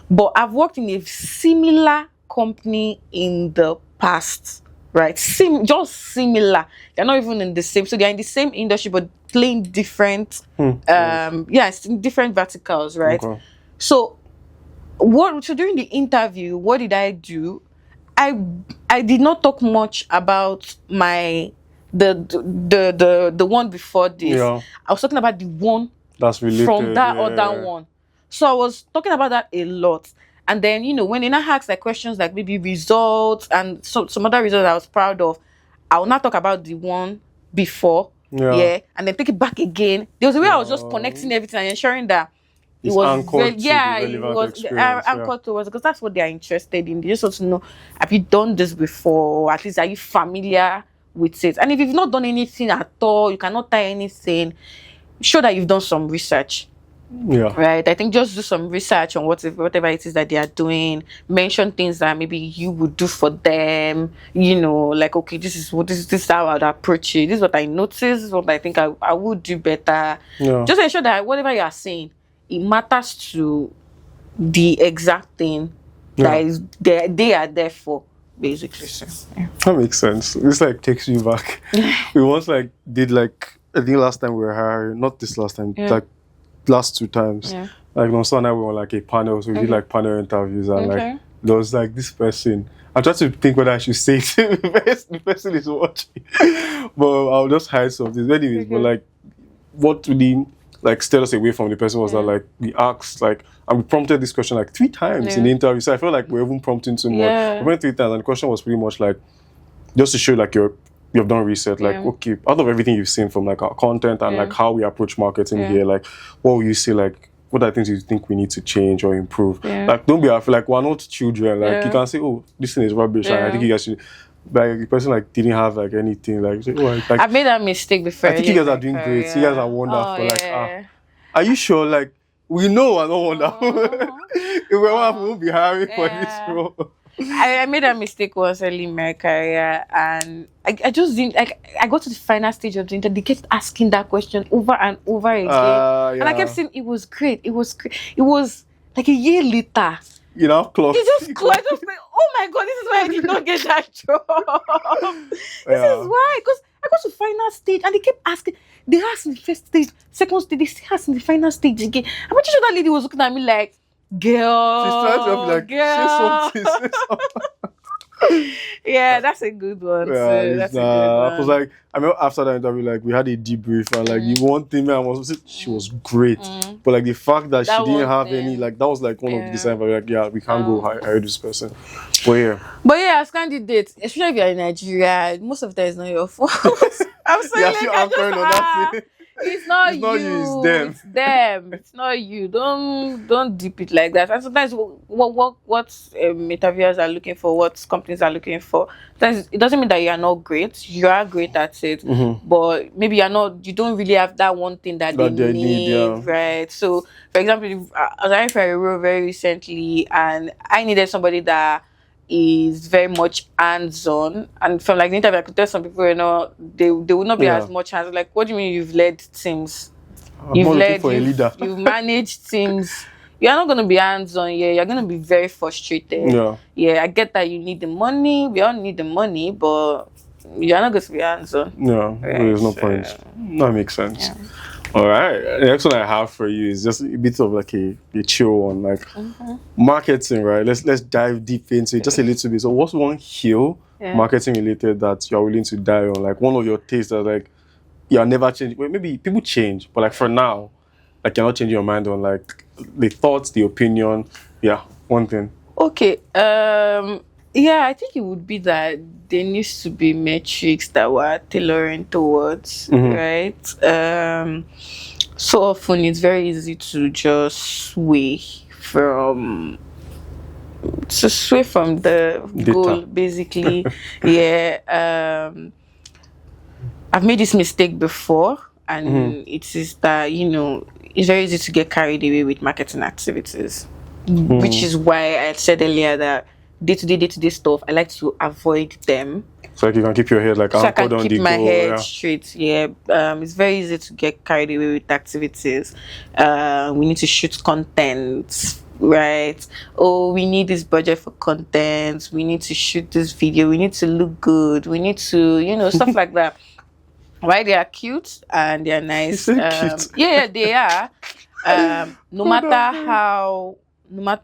But I've worked in a similar company in the past, right? Just similar. They're not even in the same, so they're in the same industry but playing different, different verticals, right? Okay. So during the interview, what did I do? I did not talk much about the one before this. Yeah. I was talking about the one That's related from that other one. So I was talking about that a lot. And then, when they now ask like questions like maybe results and some other results I was proud of, I will not talk about the one before. Yeah. And then take it back again. There was a way I was just connecting everything and ensuring that it It's was anchored to the relevant experience, anchored towards, because that's what they are interested in. They just want to know, have you done this before? Or at least are you familiar with it? And if you've not done anything at all, you cannot tie anything, show that you've done some research. Yeah. Right. I think just do some research on whatever it is that they are doing. Mention things that maybe you would do for them. Like, okay, this is how I'd approach it. This is what I noticed. This is what I think I would do better. Yeah. Just ensure that whatever you are saying, it matters to the exact thing that is they are there for, basically. So, yeah. That makes sense. This like takes you back. We once like did like, I think last time we were hiring, not this last time, like last 2 times. Yeah. Like Nonso and I were on like a panel, so we did like panel interviews, and like there was like this person. I tried to think whether I should say it. The person is watching, but I'll just hide some things. Anyways, but like what really like steered us away from the person was that like we asked like, and we prompted this question like 3 times in the interview. So I felt like we're even prompting too much. We went 3 times, and the question was pretty much like just to show like you've done research, like okay, out of everything you've seen from like our content and like how we approach marketing here, like what will you say, like what are things you think we need to change or improve? Like don't be afraid, like we're not children, like you can say, oh, this thing is rubbish, and I think you guys should, like the person like didn't have like anything, like, say, oh, like I've made that mistake before. I think you guys are doing great. You guys are wonderful. Like are you sure? Like we know we're not wonderful. If we won't be hiring for this role. I made a mistake once early in my career, and I just didn't like. I got to the final stage of the interview. They kept asking that question over and over again, and I kept saying it was great. It was great. It was like a year later. You know, clock. It just clocked. I just like, oh my god, this is why I did not get that job. This is why, because I got to the final stage, and they kept asking. They asked me the first stage, second stage. They still asked me the final stage again. I'm pretty sure that lady was looking at me like, girl, she's trying to like say something. Yeah, that's a good one. Yeah, so that's a good one. I was like, I remember after that interview, like we had a debrief, and like the one thing I was, she was great, but like the fact that she didn't have any, like that was like one of the designs. Like, yeah, we can't go hire this person. But yeah, as candidates, especially if you're in Nigeria, most of that is not your fault. I'm saying, it's not you, it's them. It's not you. Don't dip it like that. And sometimes what interviewers are looking for, what companies are looking for, it doesn't mean that you are not great. You are great at it, but maybe you don't really have that one thing that they need, right? So, for example, I was hiring for a role very recently, and I needed somebody that is very much hands-on, and from like the interview I could tell some people, they would not be as much hands. Like, what do you mean you've led teams? You've managed teams. You're not going to be hands-on. You're going to be very frustrated. I get that you need the money. We all need the money, but you're not going to be hands-on. There's no point. That makes sense. All right, the next one I have for you is just a bit of like a chill one, like marketing, right? Let's dive deep into it just a little bit. So what's one hill marketing related that you're willing to die on? Like one of your tastes that like you're never changing. Well, maybe people change, but like for now, like you're not changing your mind on like the thoughts, the opinion. Yeah, one thing. Okay. I think it would be that there needs to be metrics that we're tailoring towards, right? so often it's very easy to just from sway from the goal, Data. basically. Yeah. I've made this mistake before, and it is that it's very easy to get carried away with marketing activities, which is why I said earlier that day-to-day stuff I like to avoid them, So like you can keep your head like so I anchored can on keep the my goal. head Yeah. straight. Yeah, it's very easy to get carried away with activities. We need to shoot content, right? Oh, we need this budget for content. We need to shoot this video. We need to look good. We need to, stuff like that. Why they are cute and they are She's nice. so cute. Yeah, they are. No God, matter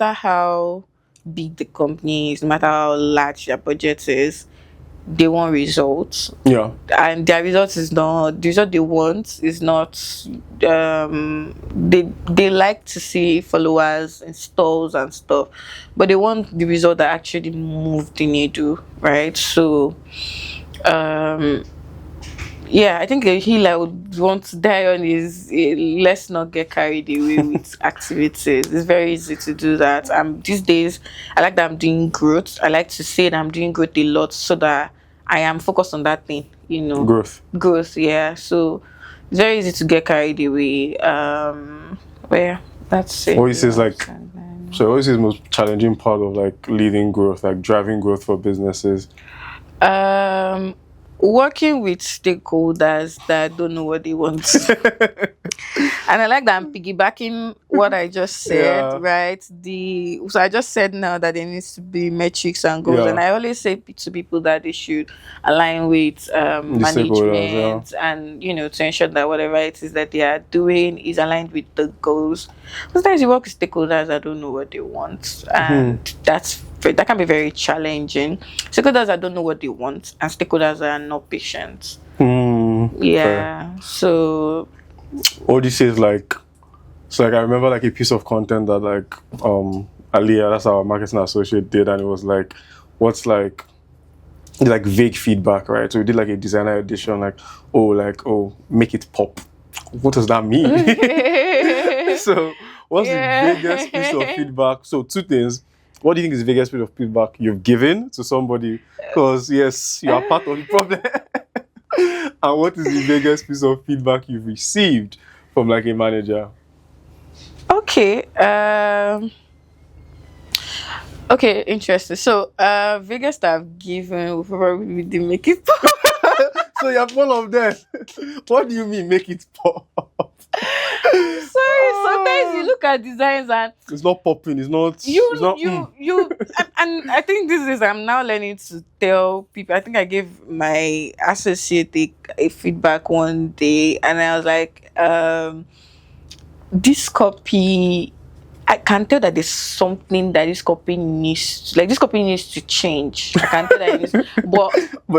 I'm how big the company is, no matter how large their budget is, they want results, yeah. and their results is not the result they want is not. They like to see followers in stores and stuff, but they want the result that actually move the needle, right? So, yeah, I think a healer would want to die on is let's not get carried away with activities. It's very easy to do that. These days, I like that I'm doing growth. I like to say that I'm doing growth a lot so that I am focused on that thing, Growth. Growth, yeah. So it's very easy to get carried away. Where that's it. What you say is like, so what you say is the most challenging part of like leading growth, like driving growth for businesses? Working with stakeholders that don't know what they want. And I like that I'm piggybacking what I just said, Yeah. right? So I just said now that there needs to be metrics and goals, Yeah. and I always say to people that they should align with stakeholders, management, and to ensure that whatever it is that they are doing is aligned with the goals. Sometimes you work with stakeholders that don't know what they want, and that can be very challenging. Stakeholders that don't know what they want, and stakeholders that are not patient. Yeah. Fair. So What do you say is like, so like I remember like a piece of content that like Aliyah, that's our marketing associate, did, and it was like, what's like vague feedback, right? So we did like a designer edition, like make it pop. What does that mean? So what's the biggest piece of feedback? So two things. What do you think is the biggest piece of feedback you've given to somebody? Because yes, you are part of the problem. And what is the biggest piece of feedback you've received from like a manager? Okay. Okay, interesting. So biggest I've given will probably be the make it pop. So you have one of them. What do you mean make it pop? Sorry, sometimes you look at designs and it's not popping, it's not and I think this is I'm now learning to tell people. I think I gave my associate a feedback one day, and I was like, this copy, I can tell that there's something that this copy needs to change. I can tell that it needs, but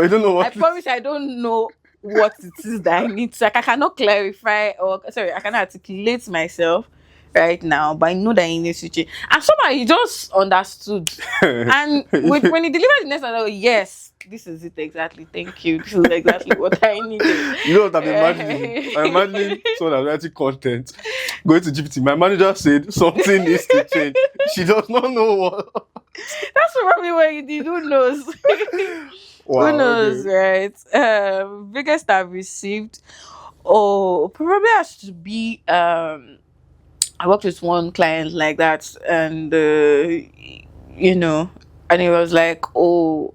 I don't know what I promise I don't know what it is that I need to, like, I cannot clarify, or sorry, I cannot articulate myself right now, but I know that he needs to change. And somehow he just understood. And when he delivered the next one, I was like, yes, this is it exactly. Thank you. This is exactly what I needed. You know what I'm imagining? I'm imagining someone that's writing content, going to GPT. My manager said something needs to change. She does not know what. That's probably what he did. Who knows? Wow, who knows, okay. right? Biggest I've received, probably has to be I worked with one client like that, and and it was like, oh,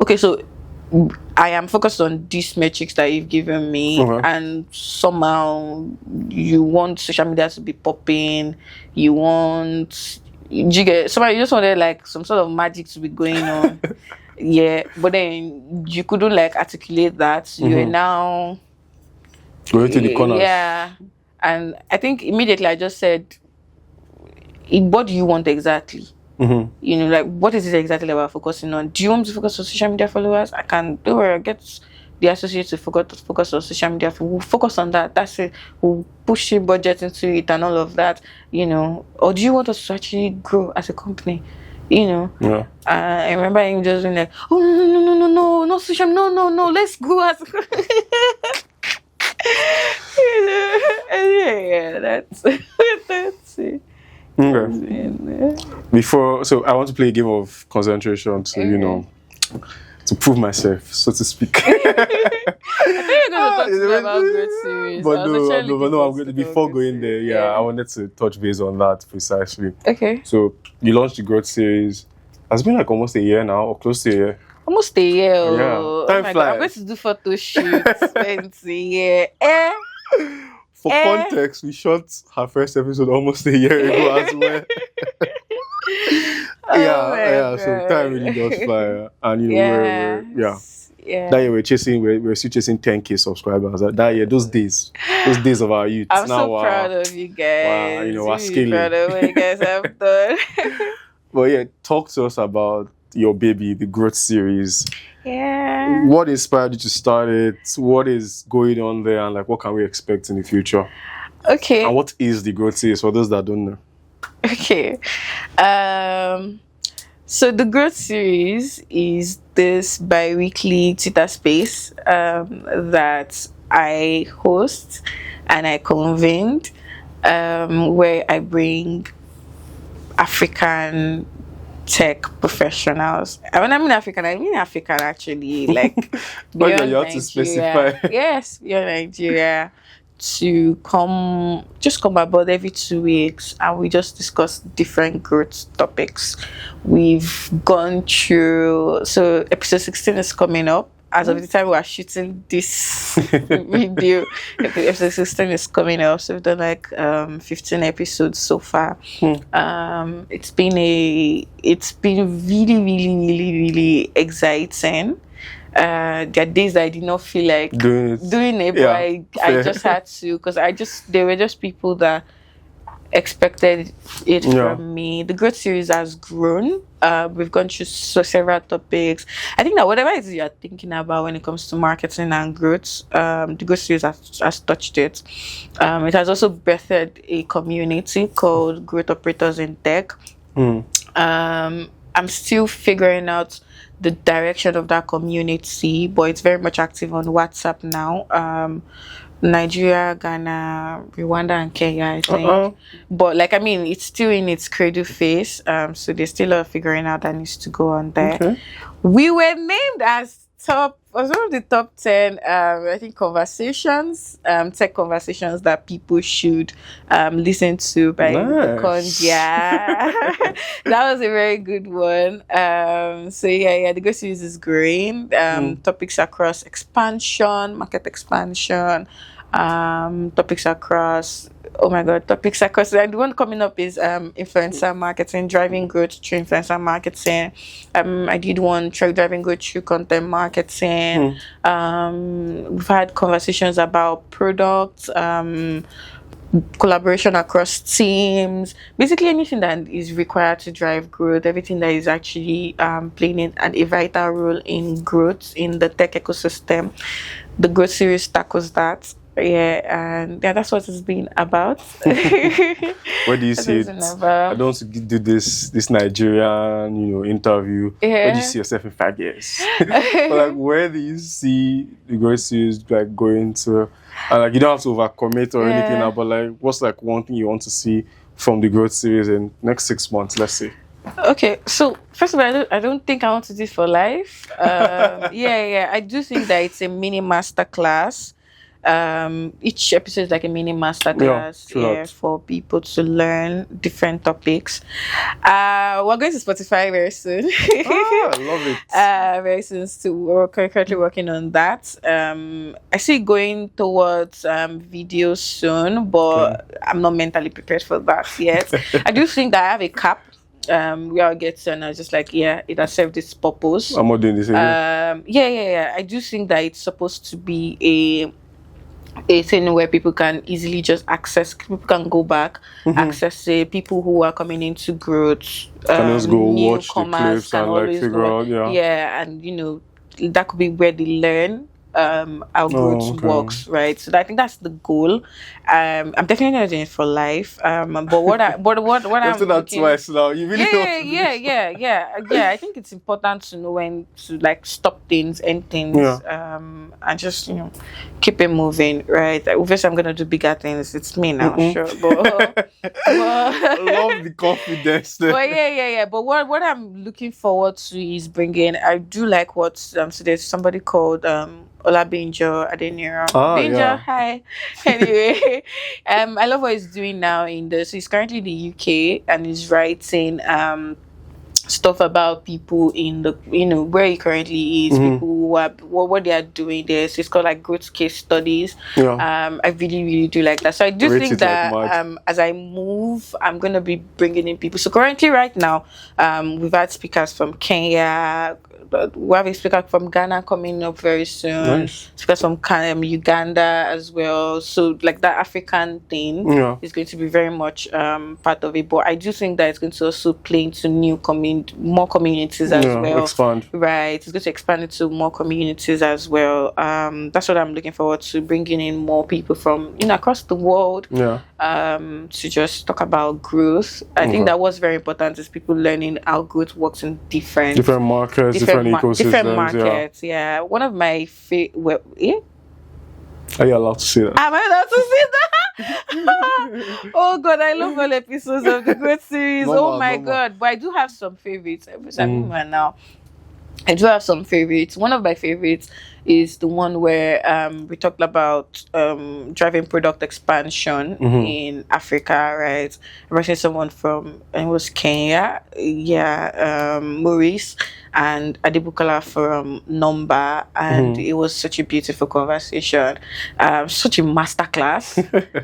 okay, so I am focused on these metrics that you've given me, and somehow you want social media to be popping, you just wanted like some sort of magic to be going on. Yeah, but then you couldn't like articulate that. You're now going to the corners. Yeah. And I think immediately I just said, what do you want exactly? Like, what is it exactly that we're focusing on? Do you want to focus on social media followers? I can do it. Get the associates to focus on social media. We'll focus on that. That's it. We'll push the budget into it and all of that, Or do you want us to actually grow as a company? Yeah. I remember him just being like, oh, no, social media, no, let's grow as Yeah, that's that's it. Okay. Before, so I want to play a game of concentration to, Okay. to prove myself, so to speak. I thought you were going to talk to me about growth series. But I was no, actually no, but looking no. forward I'm to going talk about before growth going there. series. Yeah, I wanted to touch base on that precisely. Okay. So you launched the growth series. It's been like almost a year now, or close to a year. Almost a year. Yeah, Oh time my god. I'm going flies. to do photo shoots. When it's a year. For context, we shot her first episode almost a year ago as well. Oh Yeah, my yeah. So time really does god. fly, and Yeah. yeah. That Yeah. year we're still chasing 10K subscribers. That year, those days of our youth. I'm Now, so proud of you guys. we're Really proud scaling. of what you guys have done. But yeah, talk to us about your baby, the growth series. Yeah. What inspired you to start it? What is going on there, and like what can we expect in the future? Okay. And what is the growth series for those that don't know? Okay. So the growth series is this bi-weekly Twitter space that I host and I convened, where I bring African tech professionals. And when I mean African, I mean African actually, like But beyond you have to Nigeria. specify. Yes, beyond Nigeria, to come aboard every 2 weeks, and we just discuss different growth topics. We've gone through, so episode 16 is coming up. As of the time we are shooting this video, episode 16 is coming up. So we've done like 15 episodes so far. It's been really, really, really, really exciting. There are days that I did not feel like doing it, but Yeah, I fair. just had to, because they were just people that expected it Yeah. from me. The growth series has grown. We've gone through several topics. I think that whatever it is you're thinking about when it comes to marketing and growth, the growth series has touched it. It has also birthed a community called Growth Operators in Tech. I'm still figuring out the direction of that community, but it's very much active on WhatsApp now. Nigeria, Ghana, Rwanda, and Kenya, I think. But like, I mean, it's still in its cradle phase. So there's still a lot of figuring out that needs to go on there. Okay. We were named as one of the top 10, I think, tech conversations that people should listen to by Nice. Yeah. That was a very good one. So the growth series is growing. Topics across expansion, market expansion, topics across the one coming up is influencer marketing, driving growth through influencer marketing. I did one driving growth through content marketing. We've had conversations about products, collaboration across teams, basically anything that is required to drive growth, everything that is actually playing a vital role in growth in the tech ecosystem. The growth series tackles that. And that's what it's been about. Where do you see it? I don't want to do this Nigerian, interview. Where do you see yourself in 5 years? But like, where do you see the growth series like going to? And like, you don't have to overcommit or anything now, but like, what's like one thing you want to see from the growth series in next 6 months? Let's say. Okay, so first of all, I don't think I want to do it for life. I do think that it's a mini masterclass. Each episode is like a mini masterclass for people to learn different topics. We're going to Spotify very soon. I love it. Very soon. So we're currently working on that. I see it going towards video soon, but I'm not mentally prepared for that yet. I do think that I have a cap. We all get to, and I was just like, it has served its purpose. I'm not doing this anymore. I do think that it's supposed to be a thing where people can easily just access, people can go back, access it. People who are coming into growth, can just go watch the newcomers clips and like figure out, and that could be where they learn our growth Oh, okay. works, right? So I think that's the goal. I'm definitely not doing it for life. But what You've I'm said that looking. twice now. You really want to do this? Yeah. I think it's important to know when to like stop things, end Yeah. things, and just keep it moving, right? Obviously, I'm gonna do bigger things. It's me now, sure, Love the confidence there. but yeah. But what I'm looking forward to is bringing. I do like what so there's somebody called Olabinjo Adeniro. Ah, Binjo, yeah. hi. Anyway, I love what he's doing now in the. So he's currently in the UK and he's writing stuff about people in the where he currently is, people who are what they are doing there. So it's called like growth case studies. Yeah. I really do like that. So I do Rate think it like that mad. as I move, I'm gonna be bringing in people. So currently, right now, we've had speakers from Kenya. We have a speaker from Ghana coming up very soon. Nice. Speakers from Uganda as well. So like that African thing Yeah. is going to be very much part of it. But I do think that it's going to also play into more communities as well. Expand. Right, it's going to expand into more communities as well. That's what I'm looking forward to, bringing in more people from across the world. Yeah. To just talk about growth. I think that was very important is people learning how growth works in different markets, different ecosystems. Different markets. Yeah. One of my favorite. Are you allowed to say that? Am I allowed to say that? Oh God, I love all episodes of the Great Series. Oh my God, but I do have some favorites. Now, I do have some favorites. One of my favorites is the one where we talked about driving product expansion in Africa, right? I mentioned someone from it was Kenya, Maurice and Adibukola from Number, and it was such a beautiful conversation, such a masterclass.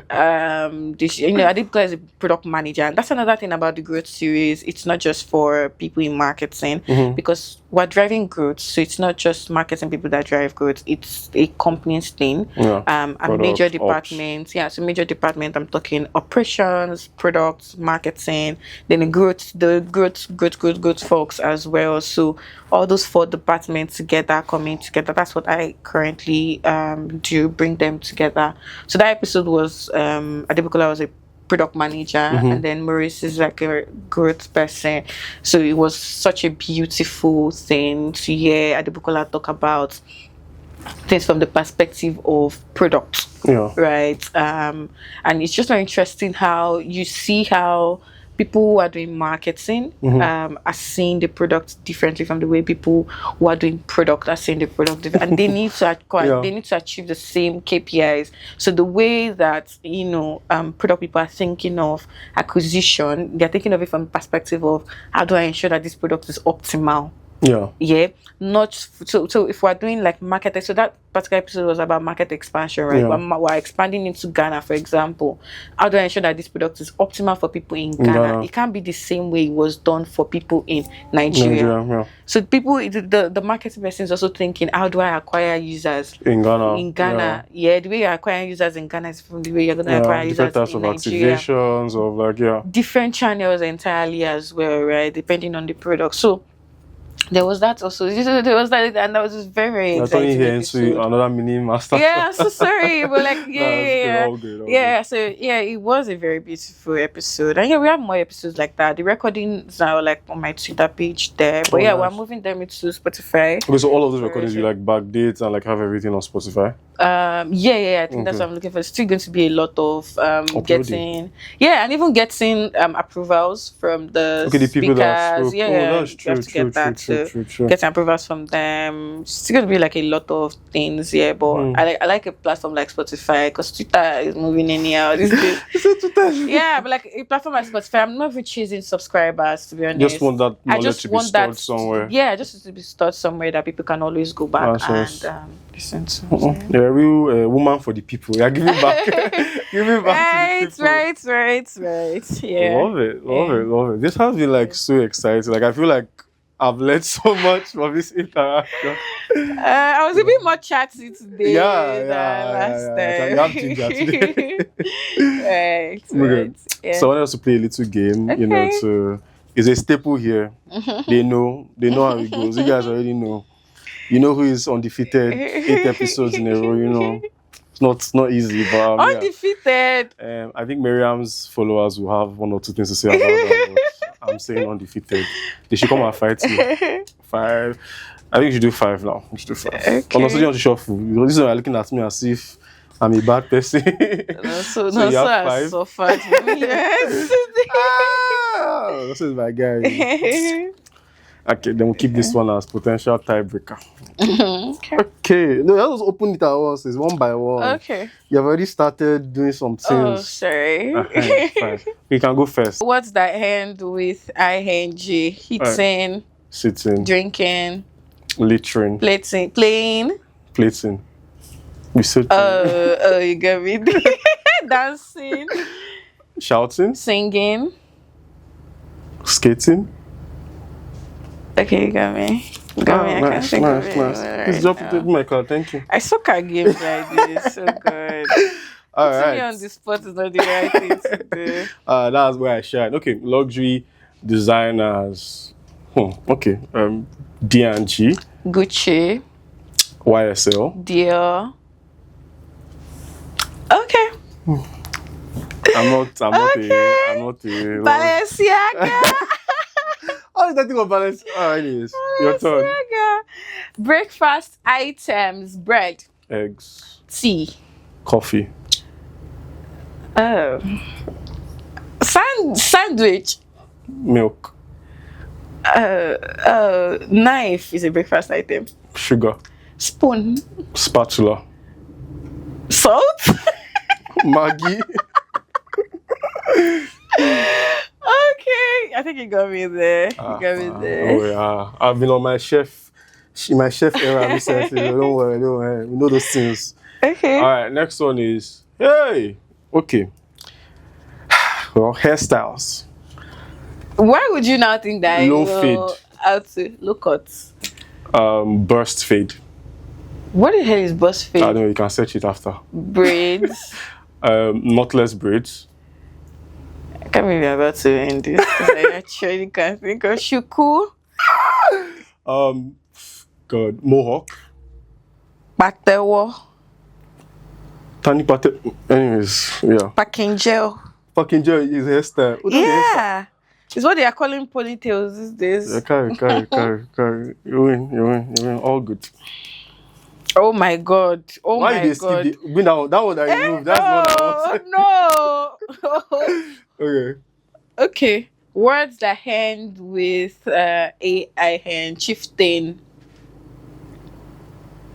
Adibukola is a product manager, and that's another thing about the growth series. It's not just for people in marketing because we're driving growth, so it's not just marketing people that drive growth. It's a company's thing. A major department. Yeah, so major department. I'm talking operations, products, marketing, then the growth folks as well. So all those 4 departments together, coming together. That's what I currently do, bring them together. So that episode was Adebukola was a product manager and then Maurice is like a growth person. So it was such a beautiful thing to hear Adebukola talk about things from the perspective of product. Right. And it's just very interesting how you see how people who are doing marketing are seeing the product differently from the way people who are doing product are seeing the product, and they need to achieve the same KPIs. So the way that product people are thinking of acquisition, they're thinking of it from the perspective of how do I ensure that this product is optimal. Not so if we're doing like market, so that particular episode was about market expansion, right? We're expanding into Ghana, for example. How do I ensure that this product is optimal for people in Ghana? It can't be the same way it was done for people in Nigeria. So people, the marketing person is also thinking, how do I acquire users in Ghana? The way you acquire users in Ghana is from the way you're going to acquire users in Nigeria. Activations of different channels entirely as well, right? Depending on the product. So there was that also. There was that, and that was just very exciting. Here into another mini master. Yeah, I'm so sorry, but like, all good. So it was a very beautiful episode, and we have more episodes like that. The recordings are like on my Twitter page there, but nice. We're moving them into Spotify. Okay, so all of those recordings you like backdate and like have everything on Spotify. I think that's what I'm looking for. It's still going to be a lot of getting, and even getting approvals from the people that speakers. That's true. You have to get that to get approvals from them. It's still going to be like a lot of things, but I like a platform like Spotify because Twitter is moving anyhow these days. But like a platform like Spotify, I'm not even chasing subscribers, to be honest. Just want that knowledge to be stored somewhere. Just to be stored somewhere that people can always go back and listen to. You're a real woman for the people. You're giving back. Giving back to the people. Right. Yeah. Love it. This has been like so exciting. Like I feel like I've learned so much from this interaction. I was a bit more chatty today than last time. You have ginger today. Right. Yeah. So I want us to play a little game, it's a staple here. They know how it goes. You guys already know. You know who is undefeated 8 episodes in a row, you know. It's not easy, but undefeated. Yeah. I think Miriam's followers will have 1 or 2 things to say about that, but I'm saying undefeated. They should come and fight me. 5. I think you should do 5 now. You should do 5. Okay. Honestly, you want to shuffle. This is why you're looking at me as if I'm a bad person. So you have 5. Suffered. Yes. This is my guy. Okay, then we'll keep this one as potential tiebreaker. Okay. No, let's open it at once. It's one by one. Okay. You've already started doing some things. Oh, sorry. Fine. You can go first. What's that hand with ing? Eating. Sitting. Drinking. Littering. Plating. Playing. Plating. You said. You got me. Dancing. Shouting. Singing. Skating. Okay, you got me. Nice. Please drop it in my car. Thank you. I suck at games like this. So good. All Putting right. me on the spot is not the right thing to do. That's where I shine. Okay, luxury designers. Okay. D&G. Gucci. YSL. Dior. Okay. I'm not a Balenciaga. How is that thing of balance? Anyways, your turn. Balenciaga. Breakfast items: bread, Eggs, tea, coffee, sandwich, milk, knife is a breakfast item. sugar, Spoon, spatula, salt. Maggi. Okay, I think you got me there. Oh yeah, I've been on my chef era recently. Don't worry. We know those things. Okay. All right, next one is okay. Well, hairstyles. Why would you now think that Low fade? How to look at? Burst fade. What the hell is burst fade? I don't know. You can search it after. Braids. Knotless braids. I can't believe you're about to end this because I actually can't think of shuku. God, mohawk. Patewo. Tani pate. Anyways, yeah. Packing gel. Fucking Joe is hairstyle. Yeah. It's what they are calling ponytails these days. Yeah, carry. You win. All good. Oh my god. Why My you god. skip that one that you moved? That's what I want. No. Okay. Words that end with AIN. Chieftain.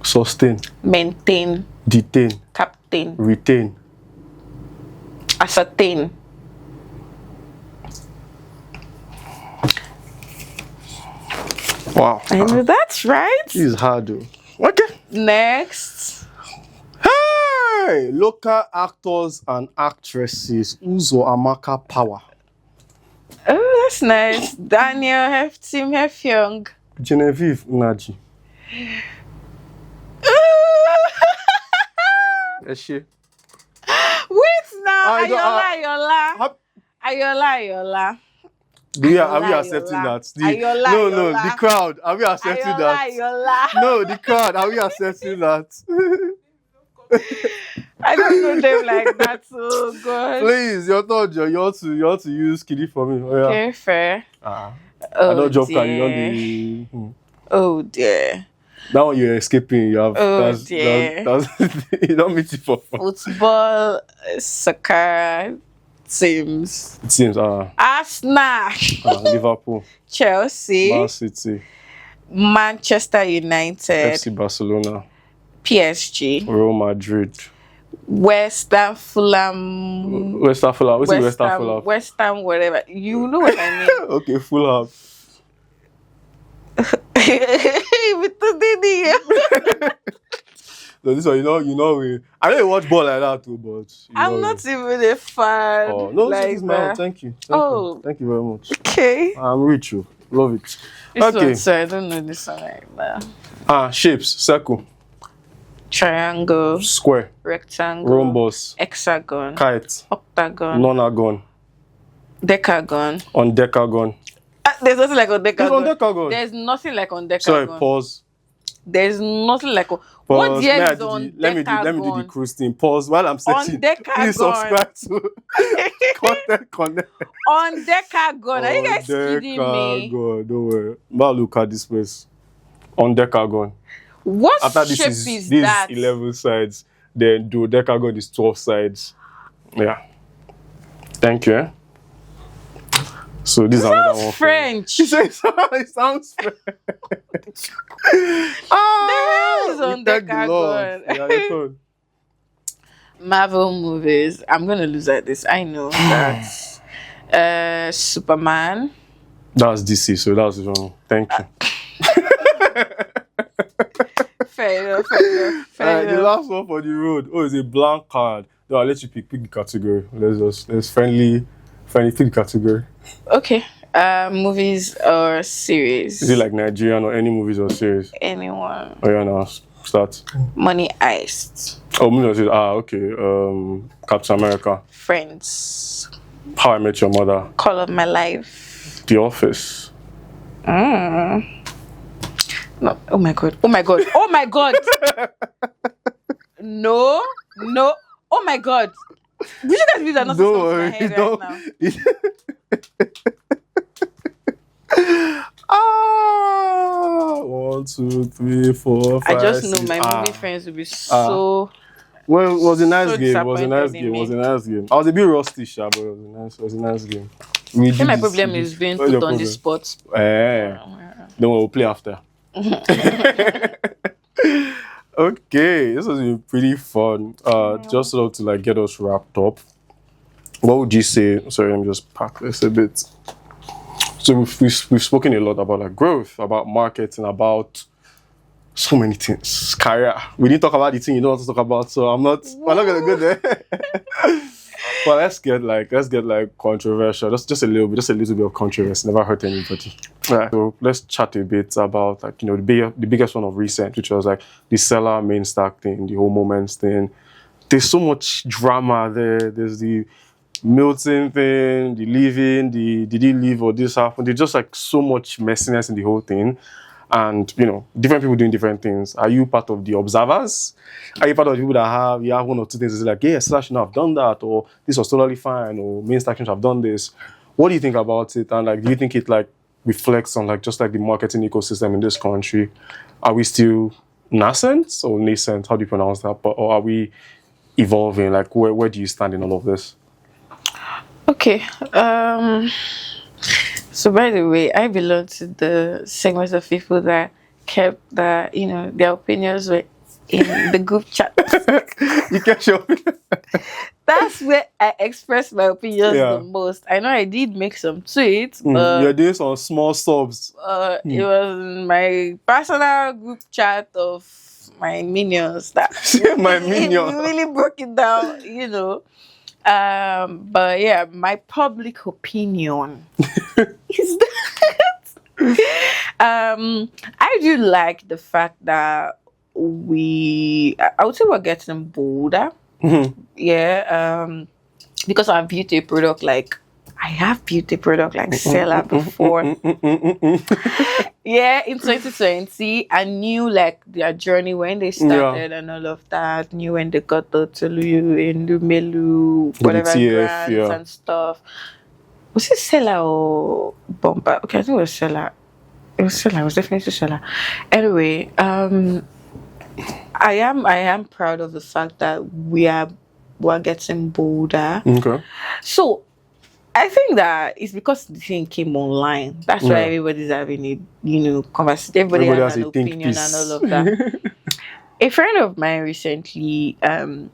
Sustain. Maintain. Detain. Captain. Retain. Ascertain. Wow. I know that's right. This is hard though. Okay. Next. Hey! Local actors and actresses. Uzo Amaka Power. Oh, that's nice. Daniel Tim Hefyoung. Genevieve Naji. Is she? Wait now. Ayola. Are we accepting that? No, the crowd. Are we accepting that? No, the crowd. Are we accepting that? I don't know them like that. So God. Please, your thought. You ought to use Kiddy for me. Oh, yeah. Okay, fair. I don't joke. You don't Oh dear. That one you're escaping. You have. That's, you don't meet it for fun. Football, soccer, teams. It seems. Arsenal. Liverpool. Chelsea. Man City. Manchester United. FC Barcelona. PSG. Real Madrid. West Ham, Fulham. West Ham, Fulham. What's West Ham, Fulham? West Ham, whatever. You know what I mean. Okay, Fulham. No, this one, I don't watch ball like that too, but I'm not even a fan. Oh no, like this is my own. Thank you. Thank you very much. Okay. I'm rich, you love it. This one, sorry, I don't know this one like that. Shapes: circle, triangle, square, rectangle, rhombus, hexagon, kite, octagon, nonagon, decagon, undecagon. There's nothing like on decagon. There's undecagon. There's nothing like on decagon. Sorry, pause. There's nothing like what Pause. year is on Let me do the Decagon? cruise thing. Pause while I'm searching. On Decagon. Please subscribe to Content Connect. On Decagon. Are you On guys kidding me? Decagon. Don't worry. Now look at this place. On Decagon. What After shape this is this that? 11 sides, then do Decagon is 12 sides. Yeah. Thank you. So this is another one. French. It sounds French. The hell is on we thank the Lord. Decagon? Yeah, your turn. Marvel movies. I'm gonna lose at this. I know that. Superman. That's DC, so that's wrong. Thank you. Fair enough. The last one for the road. Oh, it's a blank card. No, I'll let you pick the category. Let's friendly pick the category. Okay. Movies or series? Is it like Nigerian or any movies or series? Anyone? Oh yeah, no. Start. Money Heist. Oh, movie or series. Okay. Captain America. Friends. How I Met Your Mother. Call of My Life. The Office. No. Oh my god. No. Oh my god. Would you guys believe that nothing comes to my head right now? 1, 2, 3, 4, 5. I just know 6. my movie friends will be so. Well, it was a nice so game. It was a nice disappointed in game. It was me. a nice game. I was a bit rusty, sha, but it was a nice game. I think my problem is being What's put your on the problem? spot. Then we'll play after. Okay, this has been pretty fun. Just sort of to like get us wrapped up. What would you say? Sorry, let me just pack this a bit. So we've spoken a lot about like growth, about marketing, about so many things. Career. We didn't talk about the thing you don't want to talk about, so we're not gonna go there. But let's get like controversial. Just a little bit of controversy. Never hurt anybody. Right. So let's chat a bit about like the biggest one of recent, which was like the seller main stack thing, the whole moments thing. There's so much drama there. There's the Milton thing, the leaving, did he leave or this happened? There's just like so much messiness in the whole thing. And different people doing different things. Are you part of the observers? Are you part of the people that have one or two things that's like, yeah, Slash shouldn't have done that, or this was totally fine, or main stack shouldn't have done this? What do you think about it? And like, do you think it like reflects on like just like the marketing ecosystem in this country? Are we still nascent or nascent? How do you pronounce that? Or are we evolving? Like, where do you stand in all of this? Okay. So by the way, I belong to the segment of people that kept that their opinions were in the group chat. You kept your opinion. That's where I expressed my opinions the most. I know I did make some tweets, but you're doing some small subs. It was in my personal group chat of my minions that my minions really broke it down, But yeah, my public opinion is that I do like the fact that I would say we're getting bolder. Mm-hmm. Yeah, because I've built a product like I have built a product like Sola before. Yeah, in 2020, I knew like their journey when they started and all of that. Knew when they got the Tolu and the Melu, whatever TF, grants and stuff. Was it Sola or Bomba? Okay, I think it was Sola. It was Sola. It was definitely Sola. Anyway, I am proud of the fact that we're getting bolder. Okay. So I think that it's because the thing came online. That's why everybody's having a conversation. Everybody has an opinion and all of that. A friend of mine recently, for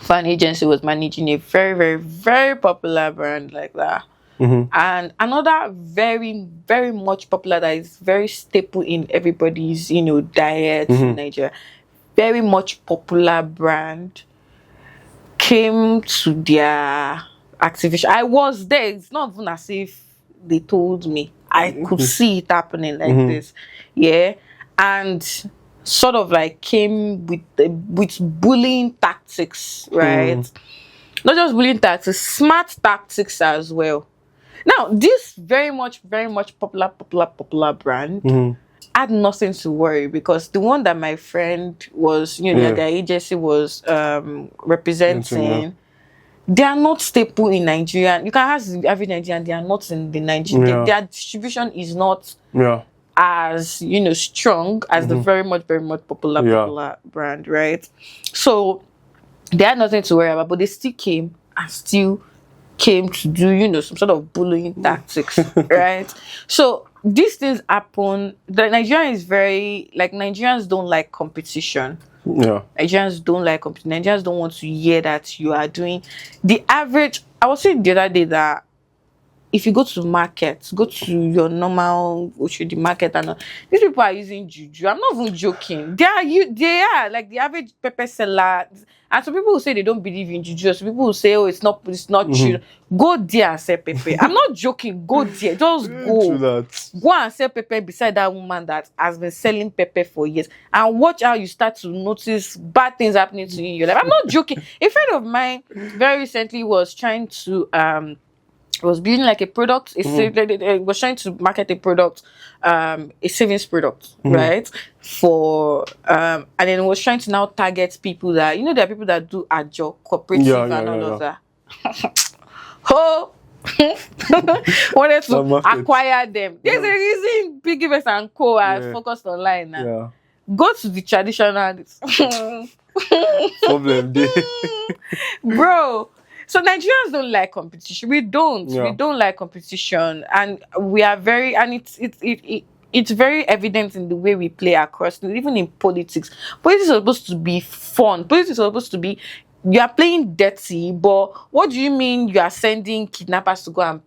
an agency, was managing a very, very, very popular brand like that. Mm-hmm. And another very, very much popular that is very staple in everybody's, diet in Nigeria. Very much popular brand came to their activation. I was there. It's not even as if they told me. I could see it happening like this. Yeah. And sort of like came with bullying tactics, right? Not just bullying tactics, smart tactics as well. Now, this very much popular brand had nothing to worry because the one that my friend was, you know, Yeah. their agency was Yeah. representing, they are not staple in Nigeria. You can ask every Nigerian, they are not in the Nigeria. Yeah. Their distribution is not Yeah. as, you know, strong as the very much Yeah. popular brand, right? So they had nothing to worry about, but they still came to do, you know, some sort of bullying tactics, right? So these things happen. The Nigerian is very, like, Nigerians don't like competition. Yeah. Nigerians don't like competition. Nigerians don't want to hear that you are doing the average. I was saying the other day that if you go to market, go to your normal the market, and all, these people are using juju. I'm not even joking. They are like the average pepper seller. And some people will say they don't believe in juju. Some people will say, oh, it's not true. Go there and sell pepper. I'm not joking. Go there. Just True go. that. Go and sell pepper beside that woman that has been selling pepper for years. And watch how you start to notice bad things happening to you in your life. I'm not joking. A friend of mine very recently was trying to was building like a product, was trying to market a product, a savings product, right? For and then was trying to now target people that, you know, there are people that do ajo, cooperative and all of that. Oh, wanted to acquire them. There's a reason Piggyvest and Co are focused online now. Yeah. Go to the traditional Problem day. bro. So Nigerians don't like competition. We don't. Yeah. We don't like competition, and we are very, and it's very evident in the way we play across, even in politics. Politics is supposed to be fun. Politics is supposed to be, you are playing dirty, but what do you mean you are sending kidnappers to go and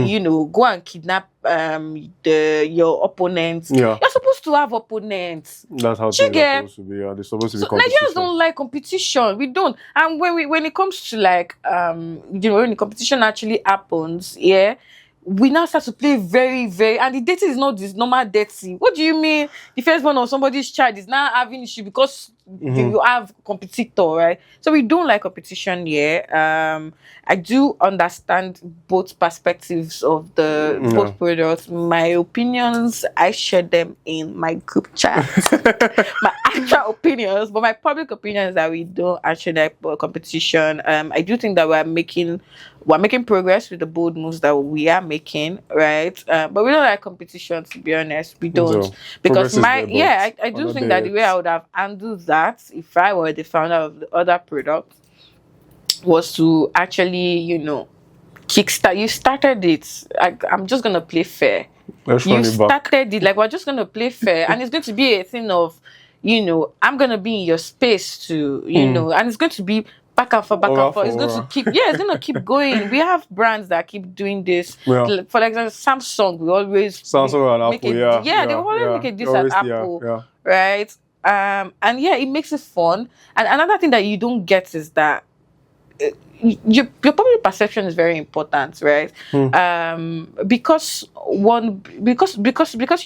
you know, go and kidnap your opponents? Yeah. You're supposed to have opponents. That's how things are supposed to be. Yeah, they're supposed to be competition. Nigerians don't like competition. We don't. And when it comes to like you know, when the competition actually happens, yeah, we now start to play very, very, and the dating is not this normal dating. What do you mean the firstborn of somebody's child is now having issue because you have competitor, right? So we don't like competition here. I do understand both perspectives of the both products. My opinions, I share them in my group chat. My actual opinions, but my public opinion is that we don't actually like competition. I do think that we're making progress with the bold moves that we are making, right? But we don't like competition, to be honest. We don't. So, because I do think that the way I would have handled that if I were the founder of the other product was to actually, you know, kickstart. You started it. I'm just gonna play fair. You started it, like, we're just gonna play fair, and it's going to be a thing of, you know, I'm gonna be in your space too, you know, and it's going to be back and forth. It's going to keep, it's going to keep going. We have brands that keep doing this. Yeah. For example, Samsung, we always Samsung and Apple, they always make a diss at Apple, right? And yeah, it makes it fun. And another thing that you don't get is that your public perception is very important, right? Because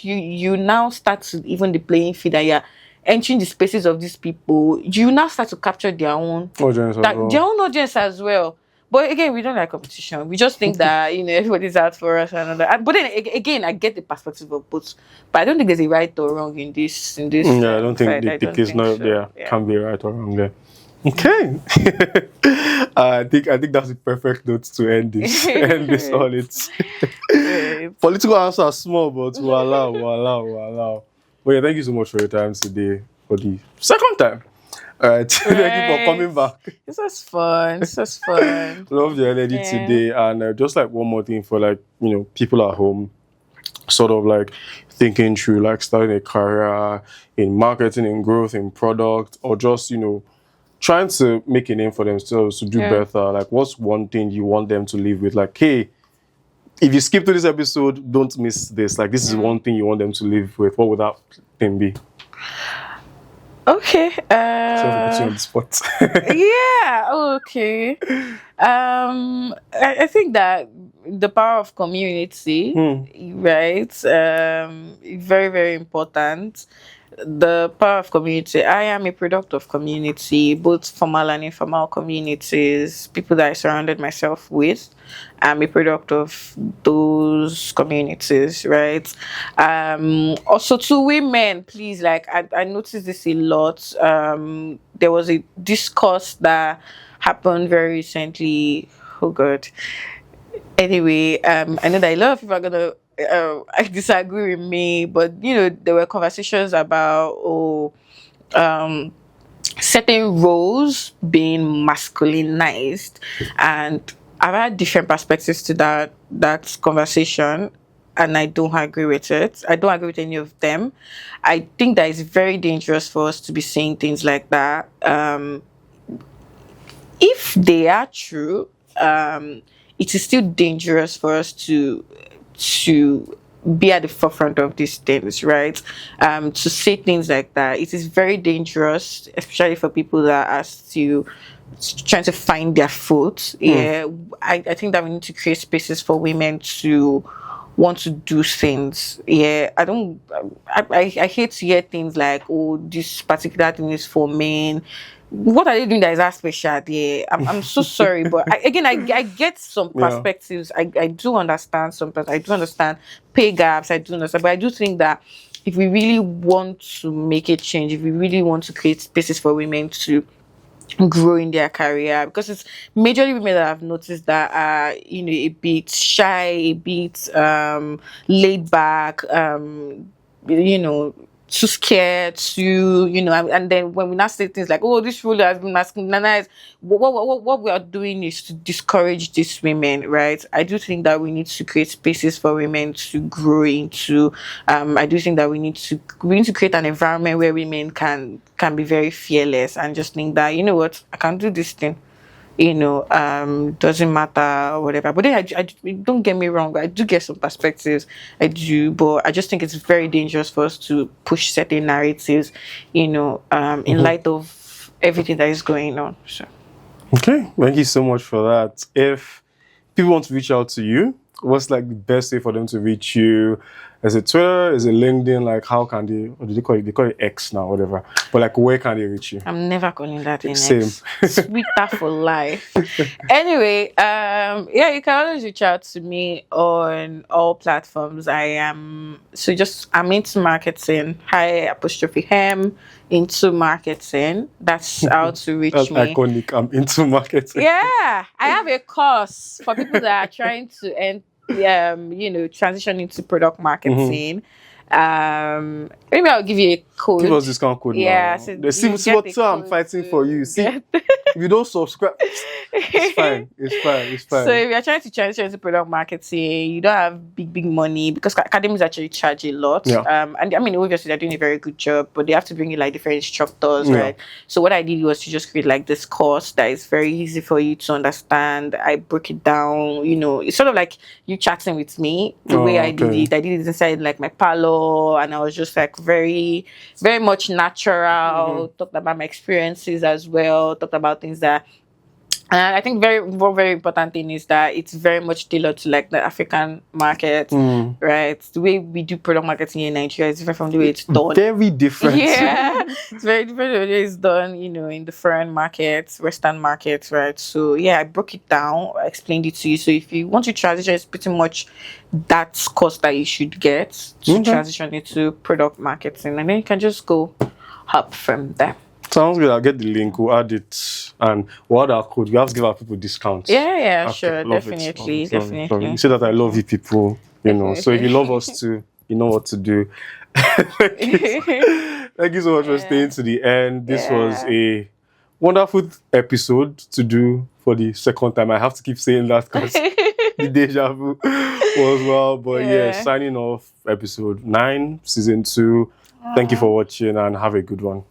you now start to even the playing field, and you're entering the spaces of these people, you now start to capture their own audience as well. But again, we don't like competition. We just think that, you know, everybody's out for us and all that. But then again, I get the perspective of both. But I don't think there's a right or wrong in this. Yeah, I don't think the case there can be right or wrong there. Okay. I think that's the perfect note to end this. On it. Political answers are small, but we'll allow. Well, yeah, thank you so much for your time today for the second time. All right. Thank you for coming back. This was fun. Love your energy today. And just like one more thing for, like, you know, people at home, sort of like thinking through like starting a career in marketing, in growth, in product, or just, you know, trying to make a name for themselves to do better. Like, what's one thing you want them to live with? Like, hey, if you skip to this episode, don't miss this. Like, this is one thing you want them to live with. What would that thing be? Okay. So put you on the spot. Yeah. Okay. I think that the power of community, right? Very, very important. the power of community. I am a product of community, both formal and informal communities, people that I surrounded myself with. I'm a product of those communities, right? Also to women, please, like I noticed this a lot. There was a discourse that happened very recently. Oh god. Anyway, I know that a lot of people are gonna disagree with me, but there were conversations about um certain roles being masculinized, and I've had different perspectives to that conversation, and I don't agree with it. I don't agree with any of them. I think that it's very dangerous for us to be saying things like that. If they are true, it is still dangerous for us to be at the forefront of these things, right? To say things like that, it is very dangerous, especially for people that are still trying to find their foot. Yeah, I think that we need to create spaces for women to want to do things. Yeah, I don't. I hate to hear things like, "Oh, this particular thing is for men." What are they doing that is that special? Yeah, I'm so sorry, but I get some Yeah. perspectives. I do understand sometimes. I do understand pay gaps. I do understand, but I do think that if we really want to make a change, if we really want to create spaces for women to grow in their career, because it's majorly women that I've noticed that are a bit shy, a bit laid back, you know too scared to and then when we now say things like, oh, this role has been masculinized, what we are doing is to discourage these women, right? I do think that we need to create spaces for women to grow into. I do think that we need to create an environment where women can be very fearless and just think that, you know what, I can do this thing, doesn't matter or whatever. But then I don't get me wrong, I do get some perspectives, I do, but I just think it's very dangerous for us to push certain narratives, in light of everything that is going on. So Okay, thank you so much for that. If people want to reach out to you, what's like the best way for them to reach you? Is it Twitter? Is it LinkedIn? Like, how can they? What do they call it? They call it X now, whatever. But like, where can they reach you? I'm never calling that in Same. Twitter for life. Anyway, yeah, you can always reach out to me on all platforms. I'm into marketing. Hi apostrophe hem into marketing. That's how to reach That's me. iconic. I'm into marketing. Yeah, I have a course for people that are trying to transition into product marketing. Maybe I'll give you a code. Give us discount code Yeah, now. so See you what get the so I'm code fighting to for you. See, get- if you don't subscribe, it's fine. It's fine. It's fine. So if you're trying to transition into product marketing, you don't have big money, because academies actually charge a lot. Yeah. And I mean, obviously they're doing a very good job, but they have to bring in like different instructors, Yeah. right? So what I did was to just create like this course that is very easy for you to understand. I broke it down. It's sort of like you chatting with me. The way I did okay. it, I did it inside like my parlor, and I was just like very, very much natural. Talked about my experiences as well. Talked about things that. And I think one very important thing is that it's very much tailored to like the African market, right? The way we do product marketing in Nigeria is different from the way it's done. Very different. Yeah, it's very different the way it's done, in the foreign markets, Western markets, right? So yeah, I broke it down, I explained it to you. So if you want to transition, it's pretty much that course that you should get to transition into product marketing, and then you can just go up from there. Sounds good. I'll get the link. We'll add it, and we'll add our code. We have to give our people discounts. Yeah, Okay, sure, love it. definitely, Love it, love it, love it. definitely. You say that I love you, people. So if you love us too, you know what to do. Thank you so much for staying to the end. This was a wonderful episode to do for the second time. I have to keep saying that because the deja vu was well. But yeah, signing off episode 9, season 2. Thank you for watching and have a good one.